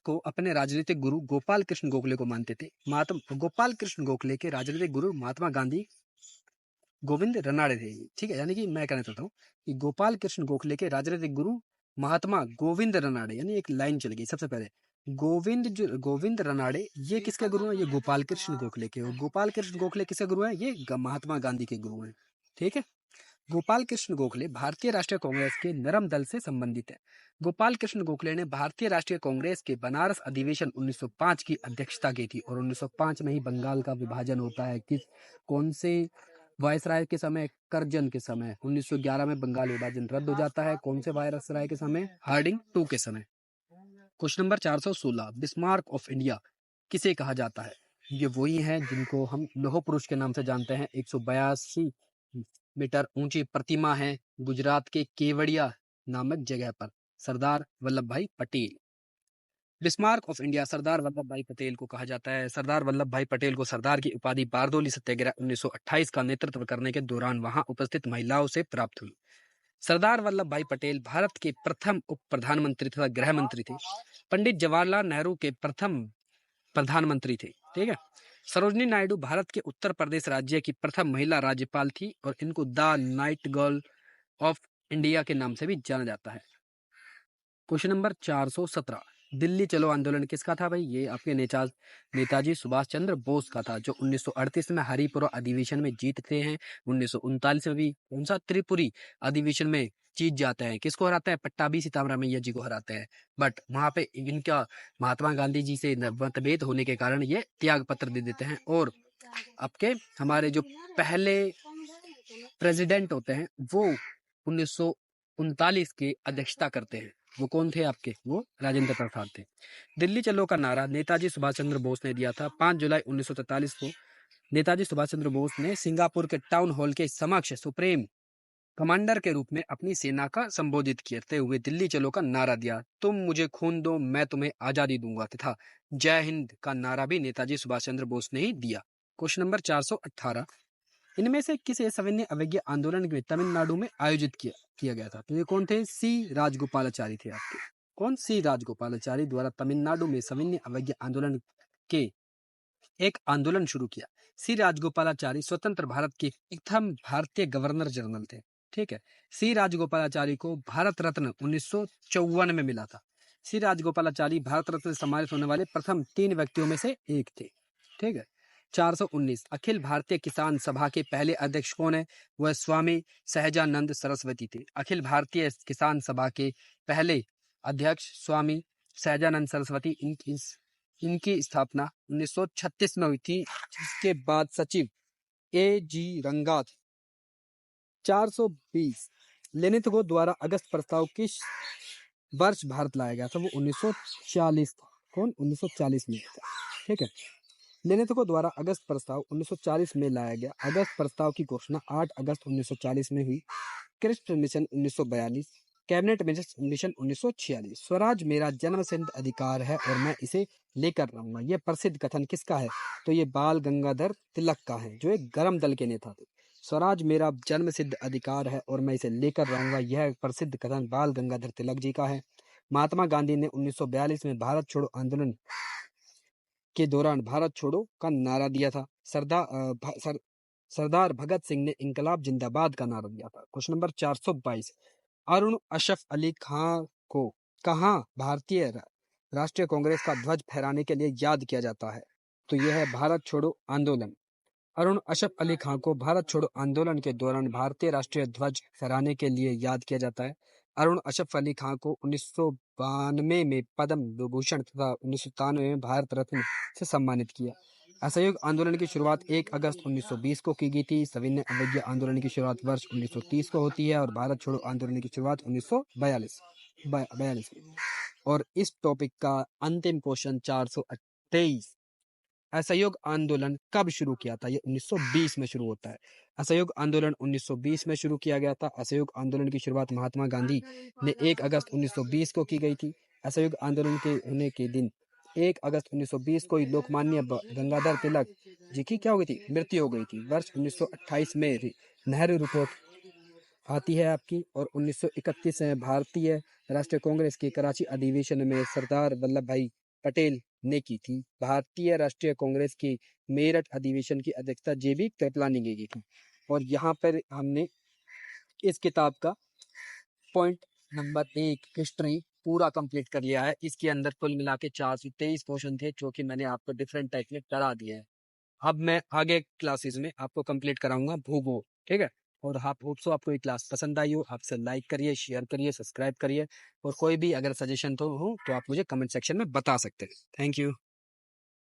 को अपने राजनीतिक गुरु गोपाल कृष्ण गोखले को मानते थे। गोपाल कृष्ण गोखले के राजनीतिक गुरु महात्मा गांधी गोविंद रनाड़े थे। ठीक है, यानी कि मैं कहना चाहता हूँ कि गोपाल कृष्ण गोखले के राजनीतिक गुरु महात्मा गोविंद रनाड़े, यानी एक लाइन चल गई सबसे पहले गोविंद रनाड़े, ये किसके गुरु हैं? ये गोपाल कृष्ण गोखले के। और गोपाल कृष्ण गोखले किसके गुरु हैं? ये महात्मा गांधी के गुरु हैं। ठीक है, गोपाल कृष्ण गोखले भारतीय राष्ट्रीय कांग्रेस के नरम दल से संबंधित है। गोपाल कृष्ण गोखले ने भारतीय राष्ट्रीय कांग्रेस के बनारस अधिवेशन 1905 की अध्यक्षता की थी और 1905 में ही बंगाल का विभाजन होता है। कौन से वायसराय के समय? करजन के समय। 1911 में बंगाल विभाजन रद्द हो जाता है। कौन से वायसराय के समय? हार्डिंग 2 के समय। Question number 416, Bismarck of India किसे कहा जाता है? ये वही है जिनको हम लौह पुरुष के नाम से जानते हैं। 182 मीटर ऊंची प्रतिमा है गुजरात के केवड़िया नामक जगह पर, सरदार वल्लभ भाई Patel. Bismarck of India Sardar Vallabh भाई पटेल को कहा जाता है। सरदार वल्लभ भाई पटेल को सरदार की उपाधि बारदोली सत्याग्रह 1928 का नेतृत्व करने के दौरान वहां उपस्थित महिलाओं से प्राप्त हुई। सरदार वल्लभ भाई पटेल भारत के प्रथम उप प्रधानमंत्री तथा गृह मंत्री थे। पंडित जवाहरलाल नेहरू के प्रथम प्रधानमंत्री थे। ठीक है, सरोजिनी नायडू भारत के उत्तर प्रदेश राज्य की प्रथम महिला राज्यपाल थी और इनको the night girl of India के नाम से भी जाना जाता है। क्वेश्चन नंबर 417, दिल्ली चलो आंदोलन किसका था भाई? ये आपके नेताजी सुभाष चंद्र बोस का था, जो 1938 में हरिपुरा अधिवेशन में जीतते हैं। 1939 में भी कौन सा? त्रिपुरी अधिवेशन में जीत जाते हैं। किसको हराते हैं? पट्टाभी सीताराम मैया जी को हराते हैं। बट वहां पे इनका महात्मा गांधी जी से मतभेद होने के कारण ये त्याग पत्र दे देते हैं और आपके हमारे जो पहले प्रेसिडेंट होते हैं वो 1939 की अध्यक्षता करते हैं। वो कौन थे आपके? वो राजेंद्र प्रसाद थे। दिल्ली चलो का नारा नेताजी सुभाष चंद्र बोस ने दिया था। 5 जुलाई 1943 को नेताजी सुभाष चंद्र बोस ने सिंगापुर के टाउन हॉल के समक्ष सुप्रीम कमांडर के रूप में अपनी सेना का संबोधित करते हुए दिल्ली चलो का नारा दिया। तुम मुझे खून दो, मैं तुम्हें आजादी दूंगा, तथा जय हिंद का नारा भी नेताजी सुभाष चंद्र बोस ने ही दिया। क्वेश्चन नंबर 418, इनमें से किसे सविनय अवज्ञा आंदोलन में तमिलनाडु में आयोजित किया गया था? तो ये कौन थे? सी राजगोपालाचारी थे आपके। कौन? सी राजगोपालाचारी द्वारा तमिलनाडु में सविनय अवज्ञा आंदोलन के एक आंदोलन शुरू किया। सी राजगोपालाचारी स्वतंत्र भारत के प्रथम भारतीय गवर्नर जनरल थे। ठीक है, सी राजगोपालाचारी को भारत रत्न 1954 में मिला था। सी राजगोपालाचारी भारत रत्न से सम्मानित होने वाले प्रथम 3 व्यक्तियों में से एक थे। ठीक है, 419, अखिल भारतीय किसान सभा के पहले अध्यक्ष कौन है? वह स्वामी सहजानंद सरस्वती थे। अखिल भारतीय किसान सभा के पहले अध्यक्ष स्वामी सहजानंद सरस्वती, इनकी स्थापना 1936 में हुई थी, जिसके बाद सचिव A.G. रंगा थे। 420, लेनिन द्वारा अगस्त प्रस्ताव किस वर्ष भारत लाया गया था? वो 1940 था। कौन? 1940 में था। ठीक है, लेनिन द्वारा अगस्त प्रस्ताव 1940 में लाया गया। अगस्त प्रस्ताव की घोषणा 8 अगस्त 1940 में हुई। Cripps mission 1942, cabinet mission 1946। स्वराज मेरा जन्मसिद्ध अधिकार है और मैं इसे लेकर रहूंगा। यह प्रसिद्ध कथन किसका है? तो ये बाल गंगाधर तिलक का है, जो एक गरम दल के नेता थे। स्वराज मेरा जन्मसिद्ध अधिकार है और मैं इसे लेकर रहूंगा, यह प्रसिद्ध कथन बाल गंगाधर तिलक जी का है। महात्मा गांधी ने 1942 में भारत छोड़ो आंदोलन के दौरान भारत छोड़ो का नारा दिया था। सरदार भगत सिंह ने इंकलाब जिंदाबाद का नारा दिया था। Question number 422। अरुण अशरफ अली खां को कहाँ भारतीय राष्ट्रीय कांग्रेस का ध्वज फहराने के लिए याद किया जाता है? तो यह है भारत छोड़ो आंदोलन। अरुण अशरफ अली खां को भारत छोड़ो आंदोलन के दौरान भारतीय राष्ट्रीय ध्वज फहराने के लिए याद किया जाता है। अरुण अशरफ अली खां को 1992 में पद्म विभूषण तथा 1997 में भारत रत्न से सम्मानित किया। असहयोग आंदोलन की शुरुआत 1 अगस्त 1920 को की गई थी। सविनय अवज्ञा आंदोलन की शुरुआत वर्ष 1930 को होती है और भारत छोड़ो आंदोलन की शुरुआत 1942 में। और इस टॉपिक का अंतिम क्वेश्चन 423। असहयोग आंदोलन कब शुरू किया था? ये 1920 में शुरू होता है। असहयोग आंदोलन 1920 में शुरू किया गया था। असहयोग आंदोलन की शुरुआत महात्मा गांधी ने 1 अगस्त 1920 को की गई थी। असहयोग आंदोलन के होने के दिन 1 अगस्त 1920 को ही लोकमान्य गंगाधर तिलक जी की क्या हो गई थी? मृत्यु हो गई थी। वर्ष 1928 में नेहरू रिपोर्ट आती है आपकी। और 1931 में भारतीय राष्ट्रीय कांग्रेस के कराची अधिवेशन में सरदार वल्लभ भाई पटेल ने की थी। भारतीय राष्ट्रीय कांग्रेस की मेरठ अधिवेशन की अध्यक्षता जेबी कृपलानी की थी। और यहाँ पर हमने इस किताब का पॉइंट नंबर 1 हिस्ट्री पूरा कंप्लीट कर लिया है। इसके अंदर कुल मिला के 423 क्वेश्चन थे, जो कि मैंने आपको डिफरेंट टाइप में करा दिए हैं। अब मैं आगे क्लासेस में आपको कंप्लीट कराऊंगा भूगोल, ठीक है। और आप होप सो आपको ये क्लास पसंद आई हो। आपसे लाइक करिए, शेयर करिए, सब्सक्राइब करिए। और कोई भी अगर सजेशन तो हो तो आप मुझे कमेंट सेक्शन में बता सकते हैं। Thank you.